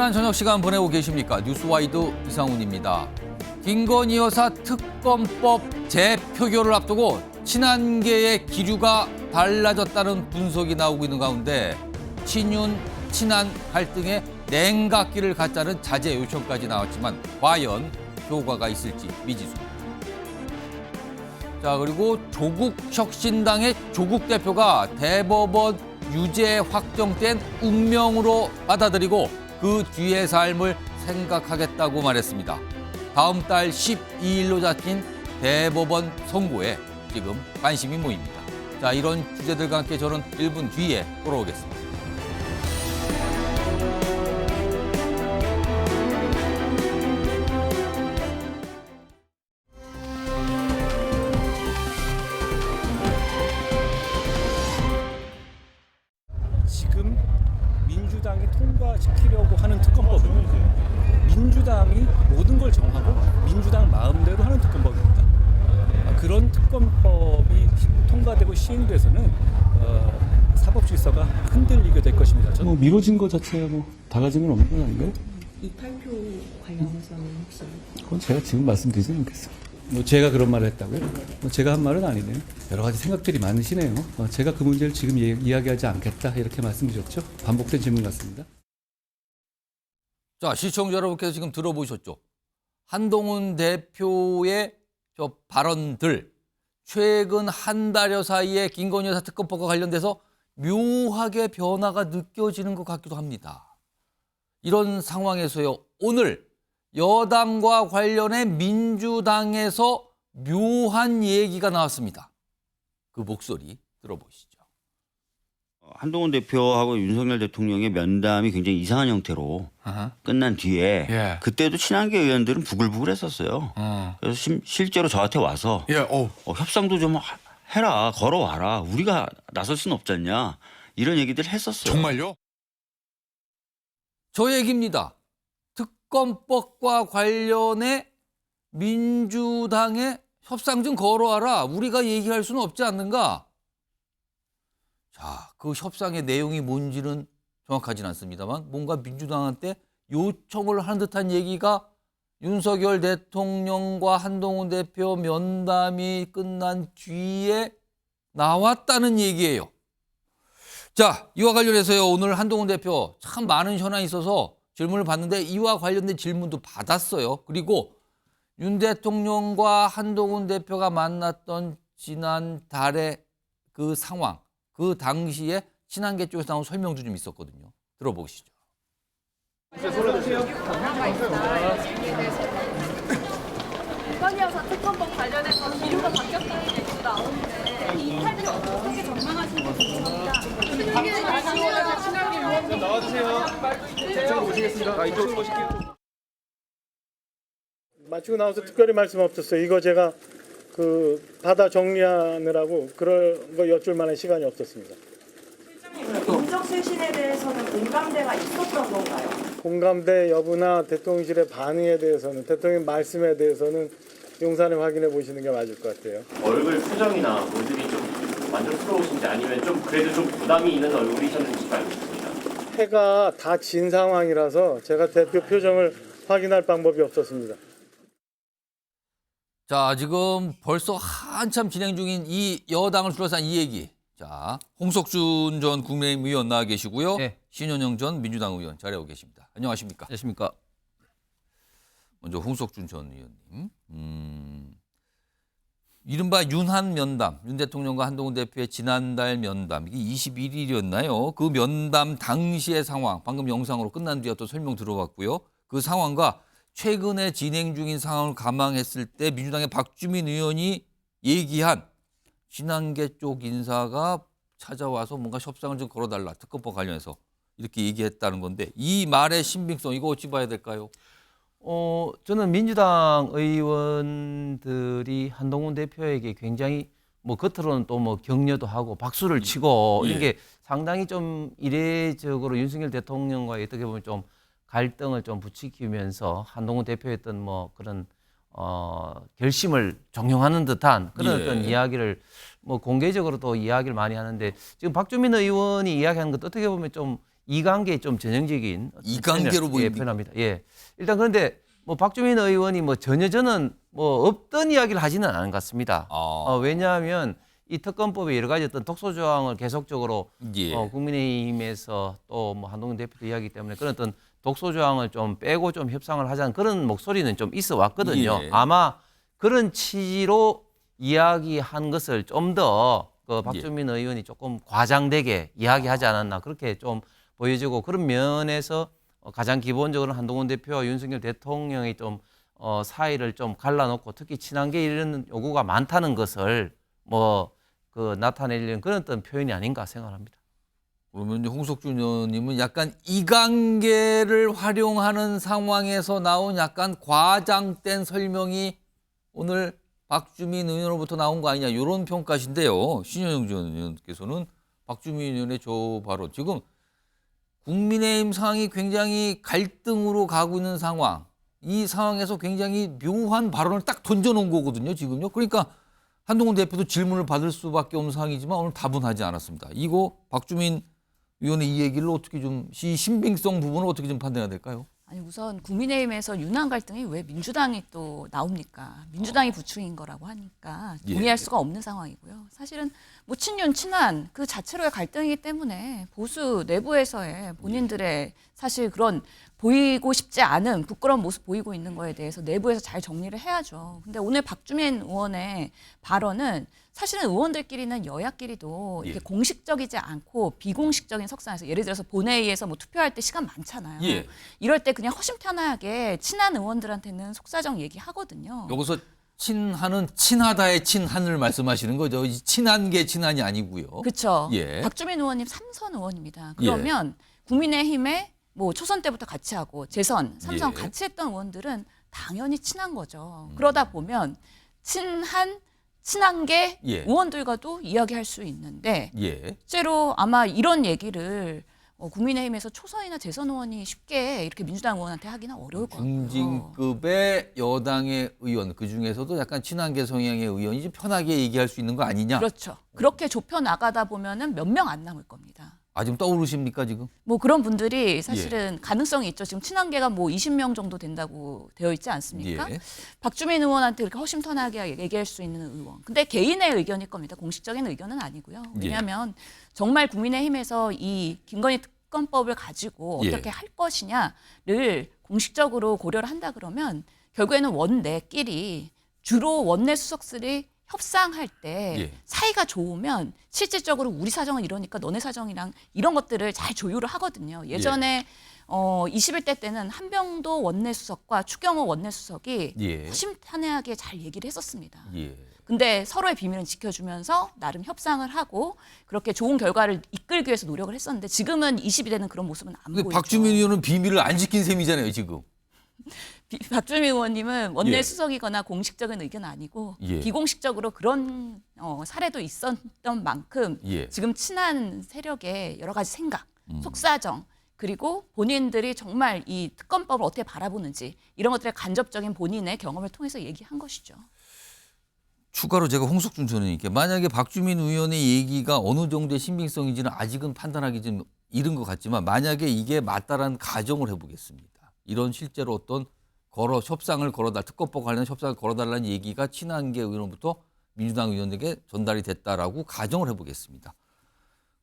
편안한 저녁 시간 보내고 계십니까? 뉴스와이드 이상훈입니다. 김건희 여사 특검법 재표결을 앞두고 친한계의 기류가 달라졌다는 분석이 나오고 있는 가운데 친윤, 친한 갈등에 냉각기를 갖자는 자제 요청까지 나왔지만 과연 효과가 있을지 미지수입니다. 자, 그리고 조국혁신당의 조국 대표가 대법원 유죄 확정된 운명으로 받아들이고 그 뒤의 삶을 생각하겠다고 말했습니다. 다음 달 12일로 잡힌 대법원 선고에 지금 관심이 모입니다. 자, 이런 주제들과 함께 저는 1분 뒤에 돌아오겠습니다. 지금 민주당이 통과시키려고 하는 특검법은 민주당이 모든 걸 정하고 민주당 마음대로 하는 특검법입니다. 그런 특검법이 통과되고 시행돼서는 사법 질서가 흔들리게 될 것입니다. 뭐 미뤄진 것 자체가 뭐 달라진 건 없는 건 아닌가요? 289 관련해서는 혹시 그건 제가 지금 말씀드리지는 않겠습니다. 뭐 제가 그런 말을 했다고요? 뭐 제가 한 말은 아니네요. 여러 가지 생각들이 많으시네요. 제가 그 문제를 지금 이야기하지 않겠다 이렇게 말씀드렸죠. 반복된 질문 같습니다. 자, 시청자 여러분께서 지금 들어보셨죠? 한동훈 대표의 저 발언들, 최근 한 달여 사이에 김건희 여사 특검법과 관련돼서 묘하게 변화가 느껴지는 것 같기도 합니다. 이런 상황에서요, 오늘 여당과 관련해 민주당에서 묘한 얘기가 나왔습니다. 그 목소리 들어보시죠. 한동훈 대표하고 윤석열 대통령의 면담이 굉장히 이상한 형태로 끝난 뒤에 예. 그때도 친한계 의원들은 부글부글했었어요. 그래서 실제로 저한테 와서 협상도 좀 해라, 걸어와라. 우리가 나설 수는 없지 않냐. 이런 얘기들 했었어요. 정말요? 저 얘기입니다. 특검법과 관련해 민주당에 협상 좀 걸어와라. 우리가 얘기할 수는 없지 않는가? 자, 그 협상의 내용이 뭔지는 정확하지는 않습니다만 뭔가 민주당한테 요청을 하는 듯한 얘기가 윤석열 대통령과 한동훈 대표 면담이 끝난 뒤에 나왔다는 얘기예요. 자, 이와 관련해서요, 오늘 한동훈 대표 참 많은 현안이 있어서 질문을 받는데 이와 관련된 질문도 받았어요. 그리고 윤 대통령과 한동훈 대표가 만났던 지난달의 그 상황, 그 당시에 친한계 쪽에서 나온 설명도 좀 있었거든요. 들어보시죠. 김건희 여사 특검법 관련해서 기류가 바뀌었다는 얘기도 나오는데 이 탈퇴 어떻게 전망하시는 겁니까? 마치고 나와서 특별히 말씀 없었어요. 이거 제가 받아 정리하느라고 그런 거 여쭐 만한 시간이 없었습니다. 인적 쇄신에 대해서는 공감대가 있었던 건가요? 공감대 여부나 대통령실의 반응에 대해서는, 대통령 말씀에 대해서는 용산에 확인해 보시는 게 맞을 것 같아요. 얼굴 표정이나 모습이 좀 만족스러우신지 아니면 좀 그래도 좀 부담이 있는 얼굴이셨는지 알겠습니다. 해가 다 진 상황이라서 제가 대표 표정을 확인할 방법이 없었습니다. 자, 지금 벌써 한참 진행 중인 이 여당을 둘러싼 이 얘기. 자, 홍석준 전 국민의힘 의원 나와 계시고요. 네. 신현영 전 민주당 의원 자리하고 계십니다. 안녕하십니까? 안녕하십니까? 먼저 홍석준 전 의원님. 이른바 윤한 면담, 윤 대통령과 한동훈 대표의 지난달 면담, 이게 21일이었나요? 그 면담 당시의 상황, 방금 영상으로 끝난 뒤에 또 설명 들어봤고요. 그 상황과 최근에 진행 중인 상황을 감안했을 때 민주당의 박주민 의원이 얘기한 친한계 쪽 인사가 찾아와서 뭔가 협상을 좀 걸어달라. 특검법 관련해서 이렇게 얘기했다는 건데 이 말의 신빙성 이거 어찌 봐야 될까요? 저는 민주당 의원들이 한동훈 대표에게 굉장히 뭐 겉으로는 또 뭐 격려도 하고 박수를 치고 예. 이게 상당히 좀 이례적으로 윤석열 대통령과의 어떻게 보면 좀 갈등을 좀 부추기면서 한동훈 대표의 어떤 뭐 그런 결심을 종용하는 듯한 그런 어떤 이야기를 뭐 공개적으로 또 이야기를 많이 하는데 지금 박주민 의원이 이야기하는 것도 어떻게 보면 좀 이관계 좀 전형적인 어떤 이관계로 표현을, 보입니까? 표현합니다. 예. 일단 그런데 뭐 박주민 의원이 뭐 전혀 저는 뭐 없던 이야기를 하지는 않은 것 같습니다. 왜냐하면 이 특검법에 여러 가지 어떤 독소 조항을 계속적으로 예. 국민의힘에서 또 뭐 한동훈 대표도 이야기 때문에 그런 어떤 독소 조항을 좀 빼고 좀 협상을 하자는 그런 목소리는 좀 있어 왔거든요. 예. 아마 그런 취지로 이야기한 것을 좀 더 그 박주민 의원이 조금 과장되게 이야기하지 않았나 그렇게 좀 보여지고 그런 면에서 가장 기본적으로 한동훈 대표와 윤석열 대통령이 좀 사이를 좀 갈라놓고 특히 친한계 이런 요구가 많다는 것을 뭐 그 나타내려는 그런 어떤 표현이 아닌가 생각합니다. 그러면 이제 홍석준 의원님은 약간 이관계를 활용하는 상황에서 나온 약간 과장된 설명이 오늘 박주민 의원으로부터 나온 거 아니냐 이런 평가신데요. 신현영 전 의원께서는 박주민 의원의 저 발언 지금 국민의힘 상황이 굉장히 갈등으로 가고 있는 상황 이 상황에서 굉장히 묘한 발언을 딱 던져놓은 거거든요. 지금요. 그러니까 한동훈 대표도 질문을 받을 수밖에 없는 상황이지만 오늘 답은 하지 않았습니다. 이거 박주민 의원의 이 얘기를 어떻게 좀 이 신빙성 부분을 어떻게 좀 판단해야 될까요? 아니 우선 국민의힘에서 유난 갈등이 왜 민주당이 또 나옵니까? 민주당이 부추긴 거라고 하니까 동의할 수가 없는 상황이고요. 사실은 뭐 친윤 친한 그 자체로의 갈등이기 때문에 보수 내부에서의 본인들의 사실 그런 보이고 싶지 않은 부끄러운 모습 보이고 있는 거에 대해서 내부에서 잘 정리를 해야죠. 근데 오늘 박주민 의원의 발언은 사실은 의원들끼리는 여야끼리도 이렇게 공식적이지 않고 비공식적인 석상에서 예를 들어서 본회의에서 뭐 투표할 때 시간 많잖아요. 이럴 때 그냥 허심탄회하게 친한 의원들한테는 속사정 얘기하거든요. 여기서 친한은 친하다의 친한을 말씀하시는 거죠. 이 친한 게 친한이 아니고요. 그렇죠. 예. 박주민 의원님 3선 의원입니다. 그러면 국민의힘에 뭐 초선 때부터 같이 하고 재선, 3선 같이 했던 의원들은 당연히 친한 거죠. 그러다 보면 친한 게 의원들과도 이야기할 수 있는데 실제로 아마 이런 얘기를 국민의힘에서 초선이나 재선 의원이 쉽게 이렇게 민주당 의원한테 하기는 어려울 것 같고요. 중진급의 여당의 의원 그중에서도 약간 친한계 성향의 의원이 좀 편하게 얘기할 수 있는 거 아니냐? 그렇죠. 그렇게 좁혀 나가다 보면은 몇 명 안 남을 겁니다. 아, 지금 떠오르십니까 지금? 뭐 그런 분들이 사실은 가능성이 있죠. 지금 친한계가 뭐 20명 정도 된다고 되어 있지 않습니까? 박주민 의원한테 이렇게 허심탄회하게 얘기할 수 있는 의원. 근데 개인의 의견일 겁니다. 공식적인 의견은 아니고요. 왜냐하면 정말 국민의힘에서 이 김건희 특검법을 가지고 어떻게 할 것이냐를 공식적으로 고려를 한다 그러면 결국에는 원내끼리 주로 원내 수석들이 협상할 때 사이가 좋으면 실질적으로 우리 사정은 이러니까 너네 사정이랑 이런 것들을 잘 조율을 하거든요. 예전에 21대 때는 한병도 원내수석과 추경호 원내수석이 허심탄회하게 잘 얘기를 했었습니다. 근데 서로의 비밀은 지켜주면서 나름 협상을 하고 그렇게 좋은 결과를 이끌기 위해서 노력을 했었는데 지금은 22대는 그런 모습은 안 보이죠. 박주민 의원은 비밀을 안 지킨 셈이잖아요 지금. 박주민 의원님은 원내 수석이거나 공식적인 의견은 아니고 비공식적으로 그런 사례도 있었던 만큼 지금 친한 세력의 여러 가지 생각, 속사정 그리고 본인들이 정말 이 특검법을 어떻게 바라보는지 이런 것들의 간접적인 본인의 경험을 통해서 얘기한 것이죠. 추가로 제가 홍석준 전 의원님께 만약에 박주민 의원의 얘기가 어느 정도의 신빙성인지는 아직은 판단하기 좀 이른 것 같지만 만약에 이게 맞다라는 가정을 해보겠습니다. 이런 실제로 어떤 협상을 걸어달 특검법 관련 협상을 걸어달라는 얘기가 친한계 의원으로부터 민주당 의원에게 전달이 됐다라고 가정을 해보겠습니다.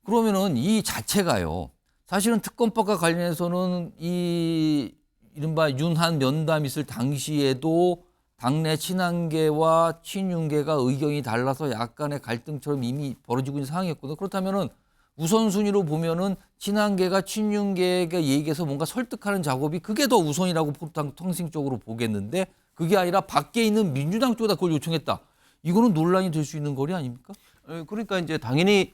그러면은 이 자체가요. 사실은 특검법과 관련해서는 이 이른바 윤한 면담이 있을 당시에도 당내 친한계와 친윤계가 의견이 달라서 약간의 갈등처럼 이미 벌어지고 있는 상황이었거든요. 그렇다면은 우선순위로 보면은 친한계가 친윤계에게 얘기해서 뭔가 설득하는 작업이 그게 더 우선이라고 통상적으로 보겠는데 그게 아니라 밖에 있는 민주당 쪽에다 그걸 요청했다. 이거는 논란이 될 수 있는 거리 아닙니까? 그러니까 이제 당연히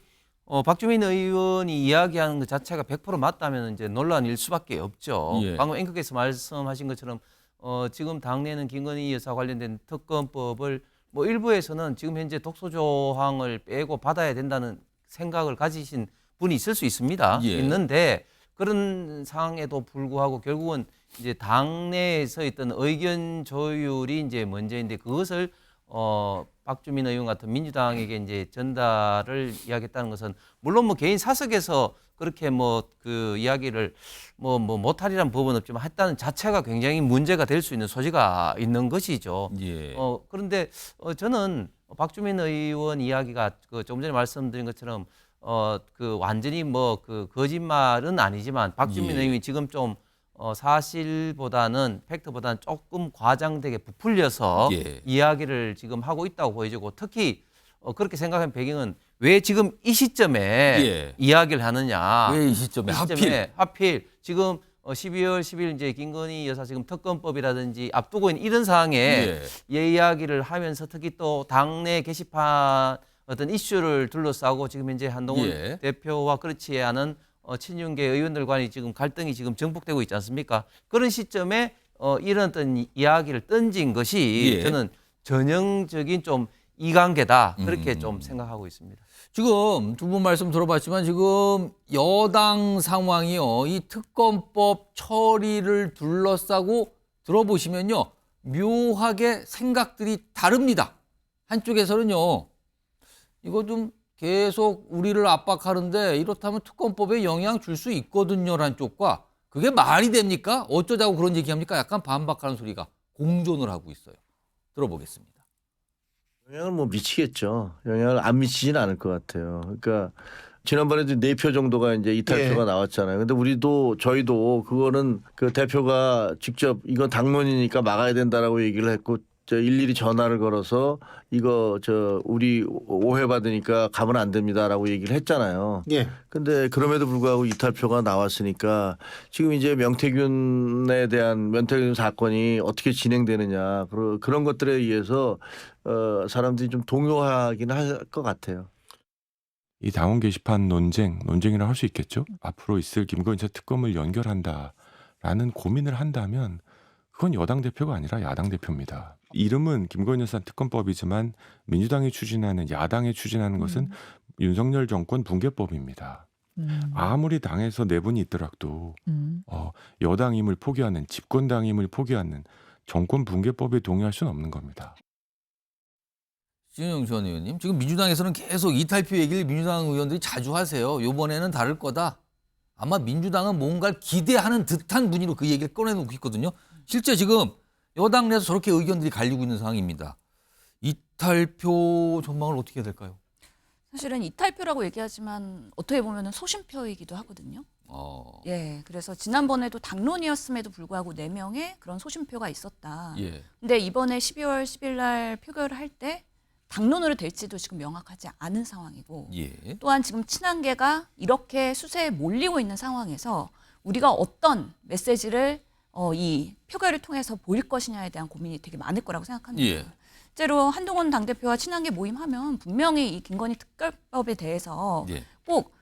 박주민 의원이 이야기하는 것 자체가 100% 맞다면 이제 논란일 수밖에 없죠. 방금 앵커께서 말씀하신 것처럼 지금 당내는 김건희 여사 관련된 특검법을 뭐 일부에서는 지금 현재 독소 조항을 빼고 받아야 된다는 생각을 가지신 분이 있을 수 있습니다. 있는데 그런 상황에도 불구하고 결국은 이제 당내에서 있던 의견 조율이 이제 문제인데 그것을 박주민 의원 같은 민주당에게 이제 전달을 이야기했다는 것은 물론 뭐 개인 사석에서 그렇게 뭐 그 이야기를 뭐 못하리란 법은 없지만 했다는 자체가 굉장히 문제가 될 수 있는 소지가 있는 것이죠. 예. 그런데 저는 박주민 의원 이야기가 그 조금 전에 말씀드린 것처럼 그 완전히 뭐 그 거짓말은 아니지만 박주민 예. 의원이 지금 좀 사실보다는 팩트보다는 조금 과장되게 부풀려서 예. 이야기를 지금 하고 있다고 보여지고 특히 그렇게 생각한 배경은 왜 지금 이 시점에 예. 이야기를 하느냐. 왜 이 시점에 하필 지금 12월 10일 이제 김건희 여사 지금 특검법이라든지 앞두고 있는 이런 상황에 이야기를 하면서 특히 또 당내 게시판 어떤 이슈를 둘러싸고 지금 현재 한동훈 대표와 그렇지 않은 친윤계 의원들 간의 지금 갈등이 지금 정폭되고 있지 않습니까? 그런 시점에 이런 어떤 이야기를 던진 것이 저는 전형적인 좀 이관계다 그렇게 좀 생각하고 있습니다. 지금 두 분 말씀 들어봤지만 지금 여당 상황이요. 이 특검법 처리를 둘러싸고 들어보시면요. 묘하게 생각들이 다릅니다. 한쪽에서는요. 이거 좀 계속 우리를 압박하는데 이렇다면 특검법에 영향 줄 수 있거든요라는 쪽과 그게 말이 됩니까? 어쩌자고 그런 얘기합니까? 약간 반박하는 소리가 공존을 하고 있어요. 들어보겠습니다. 영향을 뭐 미치겠죠. 영향을 안 미치진 않을 것 같아요. 그러니까 지난번에도 4표 정도가 이제 이탈표가 나왔잖아요. 근데 저희도 그거는 그 대표가 직접 이건 당론이니까 막아야 된다라고 얘기를 했고 일일이 전화를 걸어서 이거 우리 오해받으니까 가면 안 됩니다라고 얘기를 했잖아요. 근데 그럼에도 불구하고 이탈표가 나왔으니까 지금 이제 명태균 사건이 어떻게 진행되느냐 그런 것들에 의해서 사람들이 좀 동요하긴 할 것 같아요. 이 당원 게시판 논쟁이라 할 수 있겠죠. 앞으로 있을 김건희 여사 특검을 연결한다라는 고민을 한다면 그건 여당 대표가 아니라 야당 대표입니다. 이름은 김건희 여사 특검법이지만 민주당이 추진하는 야당이 추진하는 것은 윤석열 정권 붕괴법입니다. 아무리 당에서 내분이 있더라도 여당임을 포기하는 집권당임을 포기하는 정권 붕괴법에 동의할 수는 없는 겁니다. 신영주 전 의원님, 지금 민주당에서는 계속 이탈표 얘기를 민주당 의원들이 자주 하세요. 이번에는 다를 거다. 아마 민주당은 뭔가를 기대하는 듯한 분위기로 그 얘기를 꺼내놓고 있거든요. 실제 지금 여당 내에서 저렇게 의견들이 갈리고 있는 상황입니다. 이탈표 전망을 어떻게 해야 될까요? 사실은 이탈표라고 얘기하지만 어떻게 보면 소신표이기도 하거든요. 예, 그래서 지난번에도 당론이었음에도 불구하고 4명의 그런 소신표가 있었다. 근데 이번에 12월 10일 날 표결을 할 때 당론으로 될지도 지금 명확하지 않은 상황이고 또한 지금 친한계가 이렇게 수세에 몰리고 있는 상황에서 우리가 어떤 메시지를 이 표결을 통해서 보일 것이냐에 대한 고민이 되게 많을 거라고 생각합니다. 실제로 한동훈 당대표와 친한계 모임하면 분명히 이 김건희 특검법에 대해서 꼭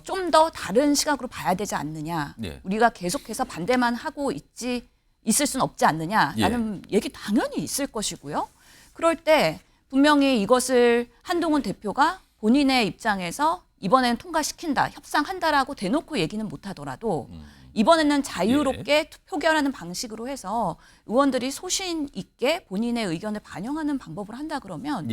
좀 더 다른 시각으로 봐야 되지 않느냐. 우리가 계속해서 반대만 하고 있을 수는 없지 않느냐라는 얘기 당연히 있을 것이고요. 그럴 때 분명히 이것을 한동훈 대표가 본인의 입장에서 이번에는 통과시킨다, 협상한다라고 대놓고 얘기는 못하더라도 이번에는 자유롭게 표결하는 방식으로 해서 의원들이 소신 있게 본인의 의견을 반영하는 방법을 한다 그러면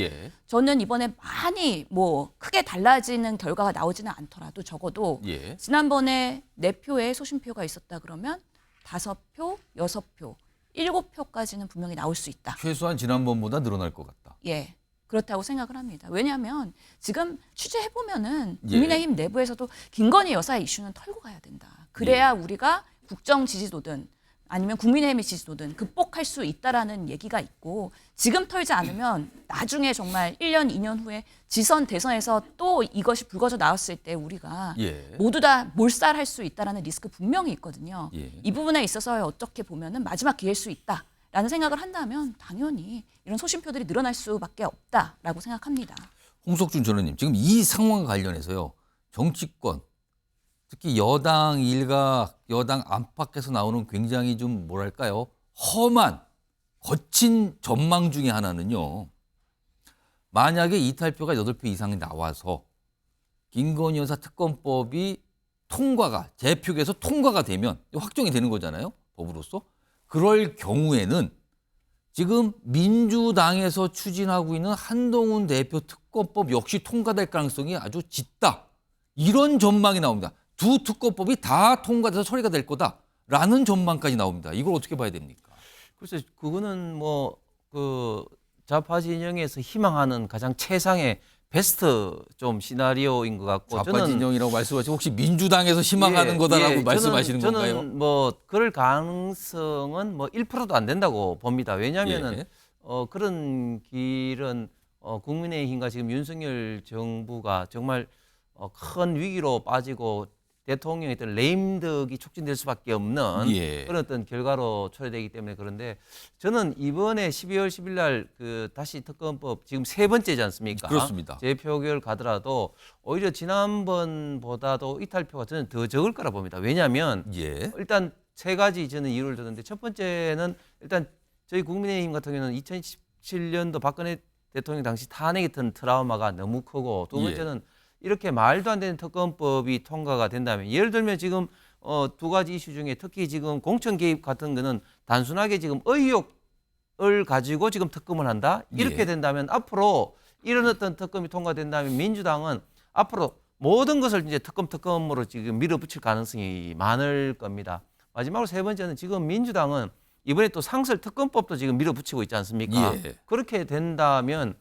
저는 이번에 많이 뭐 크게 달라지는 결과가 나오지는 않더라도 적어도 지난번에 4표의 소신표가 있었다 그러면 5표, 6표, 7표까지는 분명히 나올 수 있다. 최소한 지난번보다 늘어날 것 같다. 예. 그렇다고 생각을 합니다. 왜냐하면 지금 취재해보면은 국민의힘 내부에서도 김건희 여사의 이슈는 털고 가야 된다. 그래야 우리가 국정 지지도든 아니면 국민의힘의 지지도든 극복할 수 있다라는 얘기가 있고 지금 털지 않으면 나중에 정말 1년, 2년 후에 지선, 대선에서 또 이것이 불거져 나왔을 때 우리가 모두 다 몰살할 수 있다라는 리스크 분명히 있거든요. 이 부분에 있어서 어떻게 보면은 마지막 기회일 수 있다. 라는 생각을 한다면 당연히 이런 소신표들이 늘어날 수밖에 없다라고 생각합니다. 홍석준 전 의원님, 지금 이 상황과 관련해서요. 정치권, 특히 여당 일각, 여당 안팎에서 나오는 굉장히 좀 뭐랄까요. 험한, 거친 전망 중에 하나는요. 만약에 이탈표가 8표 이상이 나와서 김건희 여사 특검법이 재표결에서 통과가 되면 확정이 되는 거잖아요. 법으로서. 그럴 경우에는 지금 민주당에서 추진하고 있는 한동훈 대표 특검법 역시 통과될 가능성이 아주 짙다. 이런 전망이 나옵니다. 두 특검법이 다 통과돼서 처리가 될 거다라는 전망까지 나옵니다. 이걸 어떻게 봐야 됩니까? 글쎄 그거는 뭐 그 좌파 진영에서 희망하는 가장 최상의 베스트 좀 시나리오인 것 같고 좌파 진영이라고 말씀하시고 혹시 민주당에서 희망하는 거다라고 말씀하시는 건가요? 저는 뭐 그럴 가능성은 뭐 1%도 안 된다고 봅니다. 왜냐하면은 그런 길은 국민의힘과 지금 윤석열 정부가 정말 큰 위기로 빠지고 대통령의 어떤 레임덕이 촉진될 수밖에 없는 그런 어떤 결과로 초래되기 때문에 그런데 저는 이번에 12월 10일 날 그 다시 특검법 지금 세 번째지 않습니까? 그렇습니다. 재표결 가더라도 오히려 지난번보다도 이탈표가 저는 더 적을 거라 봅니다. 왜냐하면 일단 세 가지 저는 이유를 드는데 첫 번째는 일단 저희 국민의힘 같은 경우는 2017년도 박근혜 대통령 당시 탄핵했던 트라우마가 너무 크고 두 번째는 이렇게 말도 안 되는 특검법이 통과가 된다면 예를 들면 지금 두 가지 이슈 중에 특히 지금 공천 개입 같은 거는 단순하게 지금 의혹을 가지고 지금 특검을 한다 이렇게 된다면 앞으로 이런 어떤 특검이 통과된다면 민주당은 앞으로 모든 것을 이제 특검으로 지금 밀어붙일 가능성이 많을 겁니다. 마지막으로 세 번째는 지금 민주당은 이번에 또 상설 특검법도 지금 밀어붙이고 있지 않습니까? 그렇게 된다면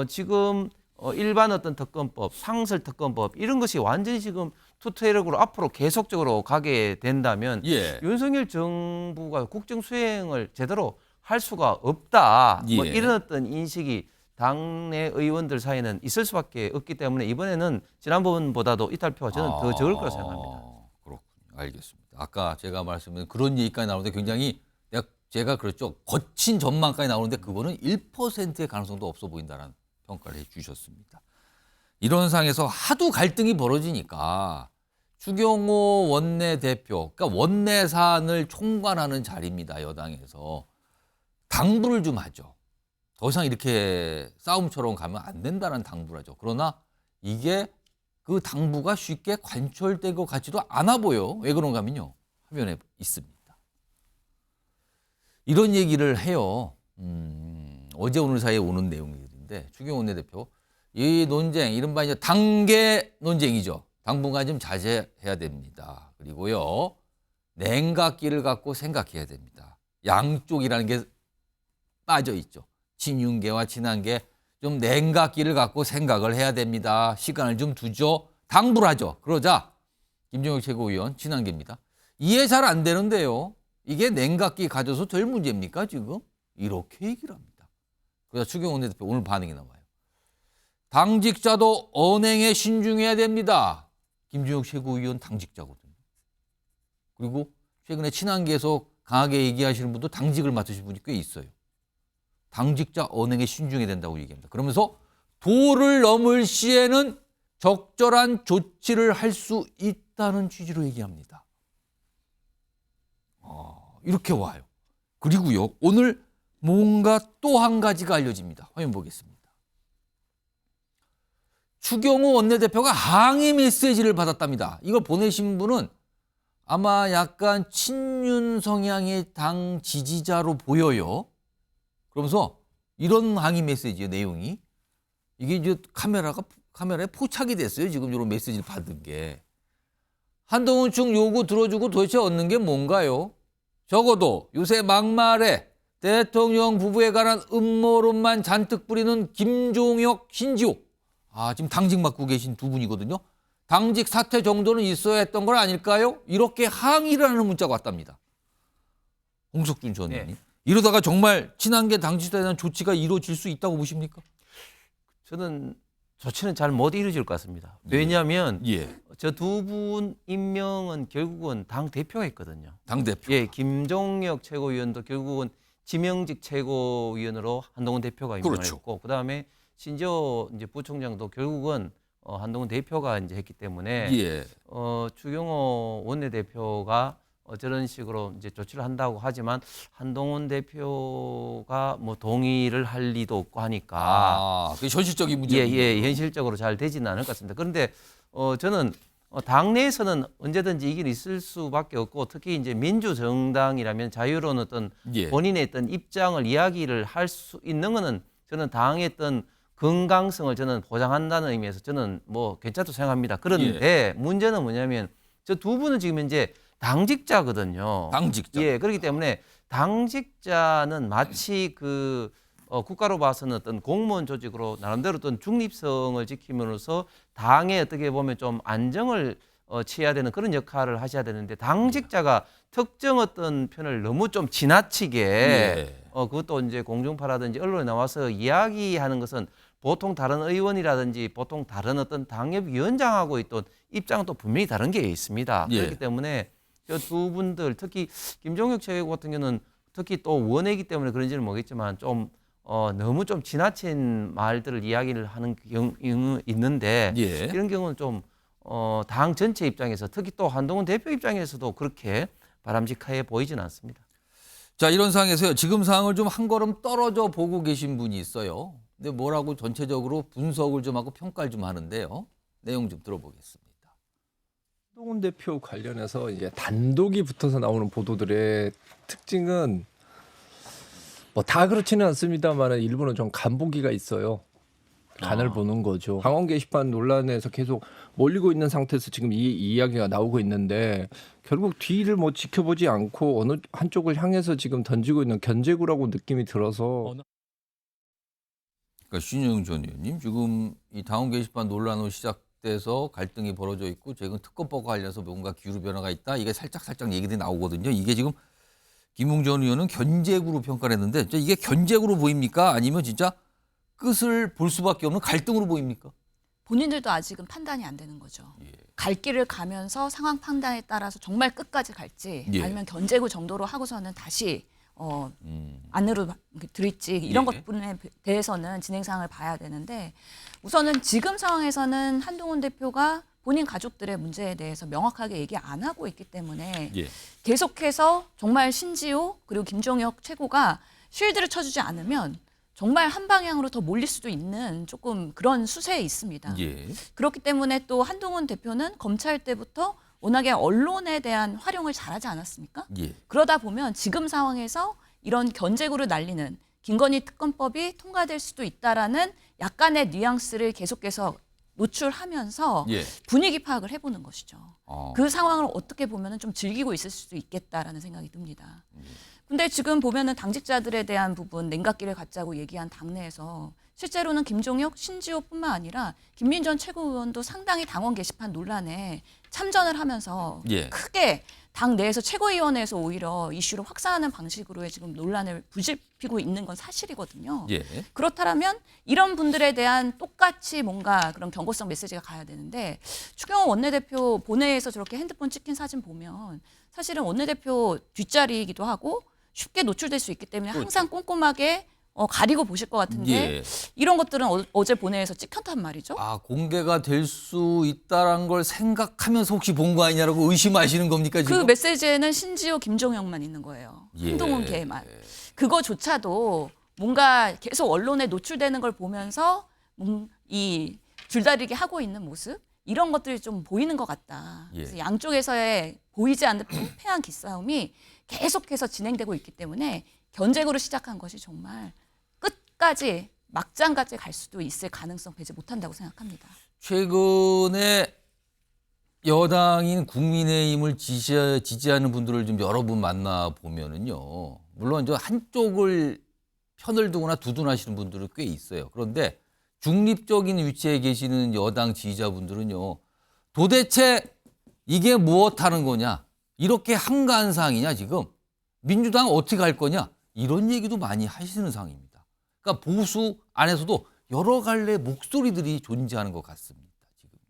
지금 일반 어떤 특검법, 상설 특검법 이런 것이 완전히 지금 투트랙으로 앞으로 계속적으로 가게 된다면 윤석열 정부가 국정 수행을 제대로 할 수가 없다. 뭐 이런 어떤 인식이 당내 의원들 사이에는 있을 수밖에 없기 때문에 이번에는 지난번보다도 이탈표가 저는 더 적을 거라 생각합니다. 그렇군요. 알겠습니다. 아까 제가 말씀드린 그런 얘기까지 나오는데 굉장히 제가 그렇죠. 거친 전망까지 나오는데 그거는 1%의 가능성도 없어 보인다는 평가를 해주셨습니다. 이런 상황에서 하도 갈등이 벌어지니까 추경호 원내대표, 그러니까 원내 사안을 총괄하는 자리입니다. 여당에서 당부를 좀 하죠. 더 이상 이렇게 싸움처럼 가면 안 된다는 당부를 하죠. 그러나 이게 그 당부가 쉽게 관철될 것 같지도 않아 보여. 왜 그런가 하면요. 화면에 있습니다. 이런 얘기를 해요. 어제 오늘 사이에 오는 내용들인데 추경호 원내대표 이 논쟁 이른바 이제 단계 논쟁이죠. 당분간 좀 자제해야 됩니다. 그리고요 냉각기를 갖고 생각해야 됩니다. 양쪽이라는 게 빠져 있죠. 친윤계와 친한계 좀 냉각기를 갖고 생각을 해야 됩니다. 시간을 좀 두죠. 당부를 하죠. 그러자 김종혁 최고위원 친한계입니다. 이해 잘 안 되는데요. 이게 냉각기 가져서 될 문제입니까 지금? 이렇게 얘기를 합니다. 그래서 추경호 원내대표 오늘 반응이 나와요. 당직자도 언행에 신중해야 됩니다. 김종혁 최고위원 당직자거든요. 그리고 최근에 친한계에서 강하게 얘기하시는 분도 당직을 맡으신 분이 꽤 있어요. 당직자 언행에 신중해야 된다고 얘기합니다. 그러면서 도를 넘을 시에는 적절한 조치를 할 수 있다는 취지로 얘기합니다. 이렇게 와요. 그리고요 오늘 뭔가 또 한 가지가 알려집니다. 화면 보겠습니다. 추경호 원내대표가 항의 메시지를 받았답니다. 이걸 보내신 분은 아마 약간 친윤 성향의 당 지지자로 보여요. 그러면서 이런 항의 메시지의 내용이 이게 이제 카메라에 포착이 됐어요. 지금 이런 메시지를 받은 게. 한동훈 측 요구 들어주고 도대체 얻는 게 뭔가요? 적어도 요새 막말에 대통령 부부에 관한 음모론만 잔뜩 뿌리는 김종혁, 신지호. 지금 당직 맡고 계신 두 분이거든요. 당직 사퇴 정도는 있어야 했던 건 아닐까요? 이렇게 항의를 하는 문자가 왔답니다. 홍석준 전 의원님. 이러다가 정말 친한계 당직자에 대한 조치가 이루어질 수 있다고 보십니까? 저는 조치는 잘 못 이루어질 것 같습니다. 왜냐하면 저 두 분 임명은 결국은 당 대표가 있거든요. 당 대표. 김종혁 최고위원도 결국은 지명직 최고위원으로 한동훈 대표가 임명을 했고, 그다음에 신지호 이제 부총장도 결국은 한동훈 대표가 이제 했기 때문에 추경호 원내대표가 저런 식으로 이제 조치를 한다고 하지만 한동훈 대표가 뭐 동의를 할 리도 없고 하니까 그 현실적인 문제. 현실적으로 잘 되지는 않을 것 같습니다. 그런데 저는 당내에서는 언제든지 이견이 있을 수밖에 없고 특히 이제 민주정당이라면 자유로운 어떤 예. 본인의 어떤 입장을 이야기를 할 수 있는 거는 저는 당의 어떤 건강성을 저는 보장한다는 의미에서 저는 뭐 괜찮다고 생각합니다. 그런데 문제는 뭐냐면 저 두 분은 지금 이제 당직자거든요. 당직자. 예, 그렇기 때문에 당직자는 마치 그 국가로 봐서는 어떤 공무원 조직으로 나름대로 어떤 중립성을 지키면서 당에 어떻게 보면 좀 안정을 취해야 되는 그런 역할을 하셔야 되는데 당직자가 특정 어떤 편을 너무 좀 지나치게 그것도 이제 공중파라든지 언론에 나와서 이야기하는 것은 보통 다른 의원이라든지 보통 다른 어떤 당협위원장하고 있던 입장은 또 분명히 다른 게 있습니다. 그렇기 때문에 저 두 분들 특히 김종혁 최고 같은 경우는 특히 또 원외이기 때문에 그런지는 모르겠지만 좀 너무 좀 지나친 말들을 이야기를 하는 경우 있는데 이런 경우는 좀 당 전체 입장에서 특히 또 한동훈 대표 입장에서도 그렇게 바람직해 보이지는 않습니다. 자, 이런 상황에서요. 지금 상황을 좀 한 걸음 떨어져 보고 계신 분이 있어요. 근데 뭐라고 전체적으로 분석을 좀 하고 평가를 좀 하는데요. 내용 좀 들어보겠습니다. 한동훈 대표 관련해서 이제 단독이 붙어서 나오는 보도들의 특징은 뭐 다 그렇지는 않습니다만 일부는 좀 간보기가 있어요. 간을 보는 거죠. 당원 게시판 논란에서 계속 몰리고 있는 상태에서 지금 이 이야기가 나오고 있는데 결국 뒤를 뭐 지켜보지 않고 어느 한쪽을 향해서 지금 던지고 있는 견제구라고 느낌이 들어서. 그러니까 신영 전 의원님 지금 이 당원 게시판 논란으로 시작돼서 갈등이 벌어져 있고 최근 특검법과 관련해서 뭔가 기류 변화가 있다. 이게 살짝 얘기들이 나오거든요. 이게 지금 김웅 전 의원은 견제구로 평가를 했는데 진짜 이게 견제구로 보입니까? 아니면 진짜 끝을 볼 수밖에 없는 갈등으로 보입니까? 본인들도 아직은 판단이 안 되는 거죠. 갈 길을 가면서 상황 판단에 따라서 정말 끝까지 갈지 아니면 견제구 정도로 하고서는 다시 안으로 들일지 이런 것분에 대해서는 진행 사항을 봐야 되는데 우선은 지금 상황에서는 한동훈 대표가 본인 가족들의 문제에 대해서 명확하게 얘기 안 하고 있기 때문에 계속해서 정말 신지호 그리고 김종혁 최고가 쉴드를 쳐주지 않으면 정말 한 방향으로 더 몰릴 수도 있는 조금 그런 수세에 있습니다. 그렇기 때문에 또 한동훈 대표는 검찰 때부터 워낙에 언론에 대한 활용을 잘하지 않았습니까? 그러다 보면 지금 상황에서 이런 견제구를 날리는 김건희 특검법이 통과될 수도 있다라는 약간의 뉘앙스를 계속해서 노출하면서 분위기 파악을 해보는 것이죠. 그 상황을 어떻게 보면 좀 즐기고 있을 수도 있겠다라는 생각이 듭니다. 근데 지금 보면은 당직자들에 대한 부분 냉각기를 갖자고 얘기한 당내에서 실제로는 김종혁, 신지호뿐만 아니라 김민전 최고위원도 상당히 당원 게시판 논란에 참전을 하면서 크게 당 내에서 최고위원회에서 오히려 이슈를 확산하는 방식으로의 지금 논란을 부질피고 있는 건 사실이거든요. 그렇다면 이런 분들에 대한 똑같이 뭔가 그런 경고성 메시지가 가야 되는데 추경호 원내대표 본회의에서 저렇게 핸드폰 찍힌 사진 보면 사실은 원내대표 뒷자리이기도 하고 쉽게 노출될 수 있기 때문에 항상 꼼꼼하게 가리고 보실 것 같은데 이런 것들은 어제 본회의에서 찍혔단 말이죠. 공개가 될 수 있다는 걸 생각하면서 혹시 본 거 아니냐라고 의심하시는 겁니까 지금? 그 메시지에는 신지호, 김종혁만 있는 거예요. 한동훈 걔만. 그거조차도 뭔가 계속 언론에 노출되는 걸 보면서 이 줄다리기 하고 있는 모습 이런 것들이 좀 보이는 것 같다. 그래서 양쪽에서의 보이지 않는 팽팽한 기싸움이 계속해서 진행되고 있기 때문에 견제구로 시작한 것이 정말 끝까지 막장까지 갈 수도 있을 가능성 배제 못한다고 생각합니다. 최근에 여당인 국민의힘을 지지하는 분들을 좀 여러 분 만나보면은요. 물론 저 한쪽을 편을 두거나 두둔하시는 분들은 꽤 있어요. 그런데 중립적인 위치에 계시는 여당 지지자분들은요. 도대체 이게 무엇하는 거냐. 이렇게 한가한상이냐 지금. 민주당 어떻게 갈 거냐. 이런 얘기도 많이 하시는 상황입니다. 그러니까 보수 안에서도 여러 갈래 목소리들이 존재하는 것 같습니다. 지금요.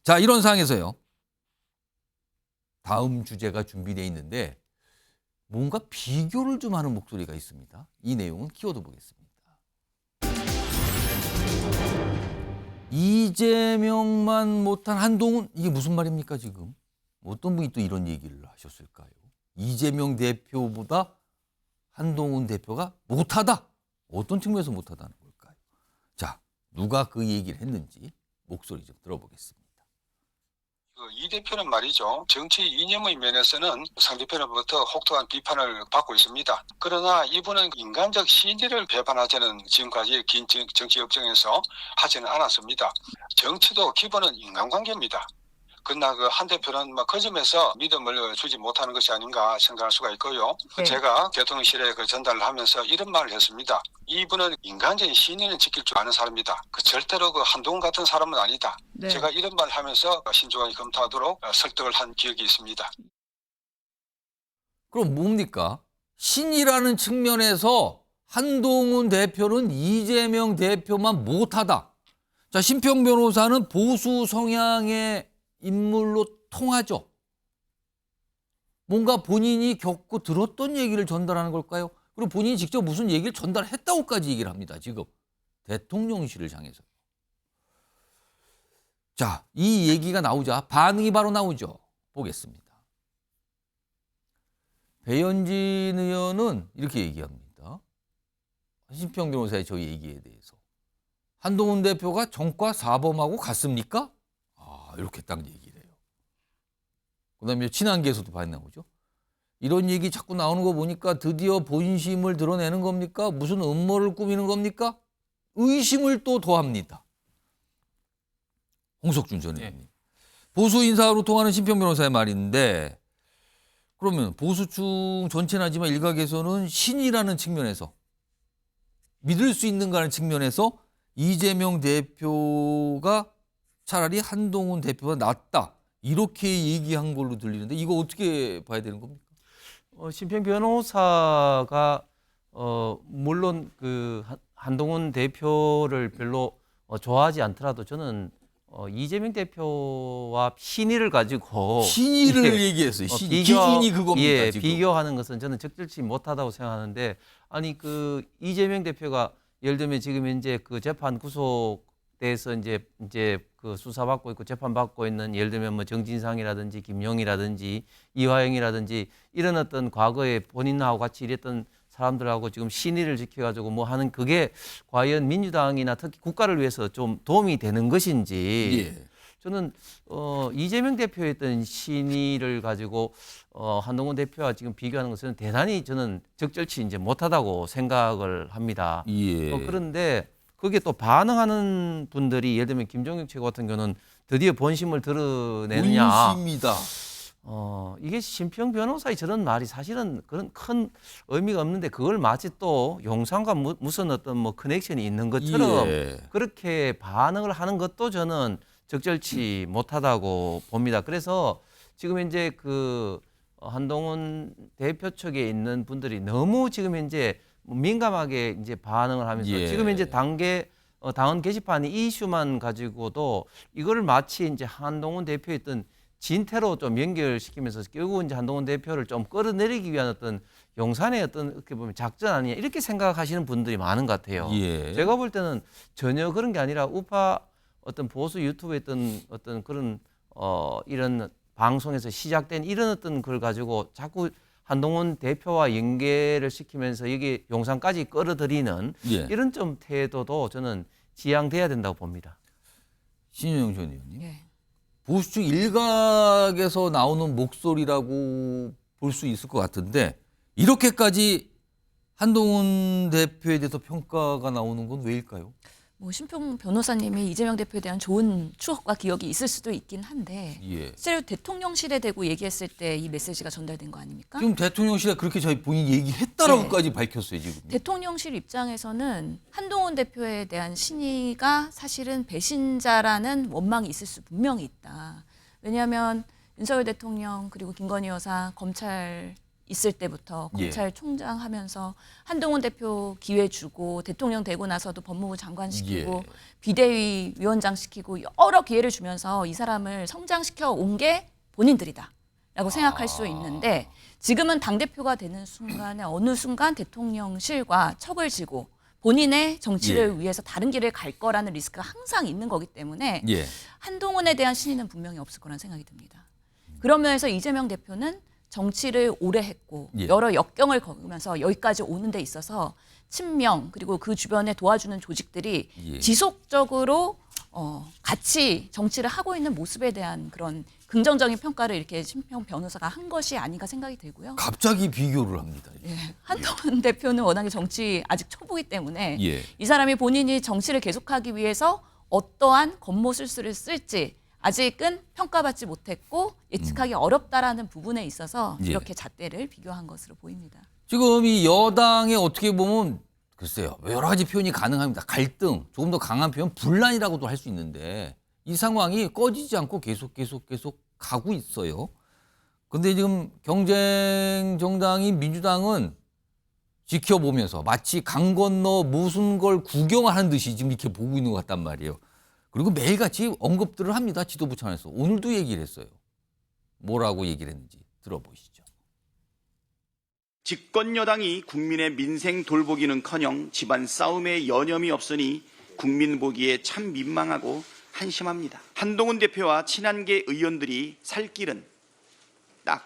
자, 이런 상황에서요. 다음 주제가 준비되어 있는데 뭔가 비교를 좀 하는 목소리가 있습니다. 이 내용은 키워드 보겠습니다. 이재명만 못한 한동훈 이게 무슨 말입니까 지금? 어떤 분이 또 이런 얘기를 하셨을까요? 이재명 대표보다 한동훈 대표가 못하다. 어떤 측면에서 못하다는 걸까요? 자, 누가 그 얘기를 했는지 목소리 좀 들어보겠습니다. 이 대표는 말이죠. 정치 이념의 면에서는 상대편으로부터 혹독한 비판을 받고 있습니다. 그러나 이분은 인간적 신의를 배반하자는 지금까지 긴 정치 역정에서 하지는 않았습니다. 정치도 기본은 인간관계입니다. 그러나 그 한 대표는 그 점에서 믿음을 주지 못하는 것이 아닌가 생각할 수가 있고요. 네. 제가 대통령실에 전달을 하면서 이런 말을 했습니다. 이분은 인간적인 신의는 지킬 줄 아는 사람이다. 절대로 한동훈 같은 사람은 아니다. 네. 제가 이런 말을 하면서 신중하게 검토하도록 설득을 한 기억이 있습니다. 그럼 뭡니까? 신이라는 측면에서 한동훈 대표는 이재명 대표만 못하다. 자, 심평 변호사는 보수 성향의 인물로 통하죠. 뭔가 본인이 겪고 들었던 얘기를 전달하는 걸까요? 그리고 본인이 직접 무슨 얘기를 전달했다고까지 얘기를 합니다. 지금 대통령실을 향해서. 자, 이 얘기가 나오자 반응이 바로 나오죠. 보겠습니다. 배현진 의원은 이렇게 얘기합니다. 심평 변호사의 저 얘기에 대해서. 한동훈 대표가 정과 사범하고 같습니까? 이렇게 딱 얘기를 해요. 그다음에 친한계에서도 반응 나오죠. 이런 얘기 자꾸 나오는 거 보니까 드디어 본심을 드러내는 겁니까? 무슨 음모를 꾸미는 겁니까? 의심을 또 더합니다. 홍석준 전 의원님. 보수 인사로 통하는 심평 변호사의 말인데 그러면 보수층 전체는 하지만 일각에서는 신이라는 측면에서 믿을 수 있는가 하는 측면에서 이재명 대표가 차라리 한동훈 대표가 낫다. 이렇게 얘기한 걸로 들리는데 이거 어떻게 봐야 되는 겁니까? 심평 변호사가 물론 그 한동훈 대표를 별로 좋아하지 않더라도 저는 이재명 대표와 신의를 가지고 신의를 얘기했어요. 기준이 그겁니다. 예, 지금. 비교하는 것은 저는 적절치 못하다고 생각하는데 아니 그 이재명 대표가 예를 들면 지금 이제 그 재판 구속돼서 이제 그 수사받고 있고 재판받고 있는 예를 들면 뭐 정진상이라든지 김용이라든지 이화영이라든지 이런 어떤 과거에 본인하고 같이 일했던 사람들하고 지금 신의를 지켜가지고 뭐 하는 그게 과연 민주당이나 특히 국가를 위해서 좀 도움이 되는 것인지 저는 이재명 대표의 어떤 신의를 가지고 한동훈 대표와 지금 비교하는 것은 대단히 저는 적절치 이제 못하다고 생각을 합니다. 그런데 거기에 또 반응하는 분들이 예를 들면 김종혁 최고 같은 경우는 드디어 본심을 드러내느냐. 본심이다. 이게 심평 변호사의 저런 말이 사실은 그런 큰 의미가 없는데 그걸 마치 또 용산과 무슨 어떤 뭐 커넥션이 있는 것처럼 그렇게 반응을 하는 것도 저는 적절치 못하다고 봅니다. 그래서 지금 이제 그 한동훈 대표 측에 있는 분들이 너무 지금 이제 민감하게 이제 반응을 하면서 지금 이제 당원 게시판 이슈만 가지고도 이거를 마치 이제 한동훈 대표의 어떤 진태로 좀 연결시키면서 결국 이제 한동훈 대표를 좀 끌어내리기 위한 어떤 용산의 어떤 어떻게 보면 작전 아니냐 이렇게 생각하시는 분들이 많은 것 같아요. 제가 볼 때는 전혀 그런 게 아니라 우파 어떤 보수 유튜브에 어떤 그런 이런 방송에서 시작된 이런 어떤 걸 가지고 자꾸 한동훈 대표와 연계를 시키면서 여기 용산까지 끌어들이는 이런 좀 태도도 저는 지양돼야 된다고 봅니다. 신윤영 전 의원님. 보수층 일각에서 나오는 목소리라고 볼 수 있을 것 같은데 이렇게까지 한동훈 대표에 대해서 평가가 나오는 건 왜일까요? 뭐 심평 변호사님이 이재명 대표에 대한 좋은 추억과 기억이 있을 수도 있긴 한데 실제로 대통령실에 대고 얘기했을 때 이 메시지가 전달된 거 아닙니까? 지금 대통령실에 그렇게 저희 본인이 얘기했다라고까지 밝혔어요 지금. 대통령실 입장에서는 한동훈 대표에 대한 신의가 사실은 배신자라는 원망이 있을 수 분명히 있다. 왜냐하면 윤석열 대통령 그리고 김건희 여사 검찰 있을 때부터 검찰총장 하면서 한동훈 대표 기회 주고 대통령 되고 나서도 법무부 장관 시키고 비대위 위원장 시키고 여러 기회를 주면서 이 사람을 성장시켜 온 게 본인들이다라고 생각할 수 있는데 지금은 당대표가 되는 순간에 어느 순간 대통령실과 척을 지고 본인의 정치를 위해서 다른 길을 갈 거라는 리스크가 항상 있는 거기 때문에 한동훈에 대한 신의는 분명히 없을 거라는 생각이 듭니다. 그런 면에서 이재명 대표는 정치를 오래 했고 여러 역경을 겪으면서 여기까지 오는 데 있어서 친명 그리고 그 주변에 도와주는 조직들이 예. 지속적으로 같이 정치를 하고 있는 모습에 대한 그런 긍정적인 평가를 이렇게 심평 변호사가 한 것이 아닌가 생각이 들고요. 갑자기 비교를 합니다. 예, 한동훈 대표는 워낙에 정치 아직 초보이기 때문에 예. 이 사람이 본인이 정치를 계속하기 위해서 어떠한 겉모술수를 쓸지 아직은 평가받지 못했고 예측하기 어렵다라는 부분에 있어서 예. 이렇게 잣대를 비교한 것으로 보입니다. 지금 이 여당에 어떻게 보면 글쎄요. 여러 가지 표현이 가능합니다. 갈등, 조금 더 강한 표현, 분란이라고도 할 수 있는데 이 상황이 꺼지지 않고 계속 가고 있어요. 근데 지금 경쟁 정당인 민주당은 지켜보면서 마치 강 건너 무슨 걸 구경하는 듯이 지금 이렇게 보고 있는 것 같단 말이에요. 그리고 매일같이 언급들을 합니다. 지도부 차원에서. 오늘도 얘기를 했어요. 뭐라고 얘기를 했는지 들어보시죠. 집권 여당이 국민의 민생 돌보기는커녕 집안 싸움에 여념이 없으니 국민 보기에 참 민망하고 한심합니다. 한동훈 대표와 친한계 의원들이 살 길은 딱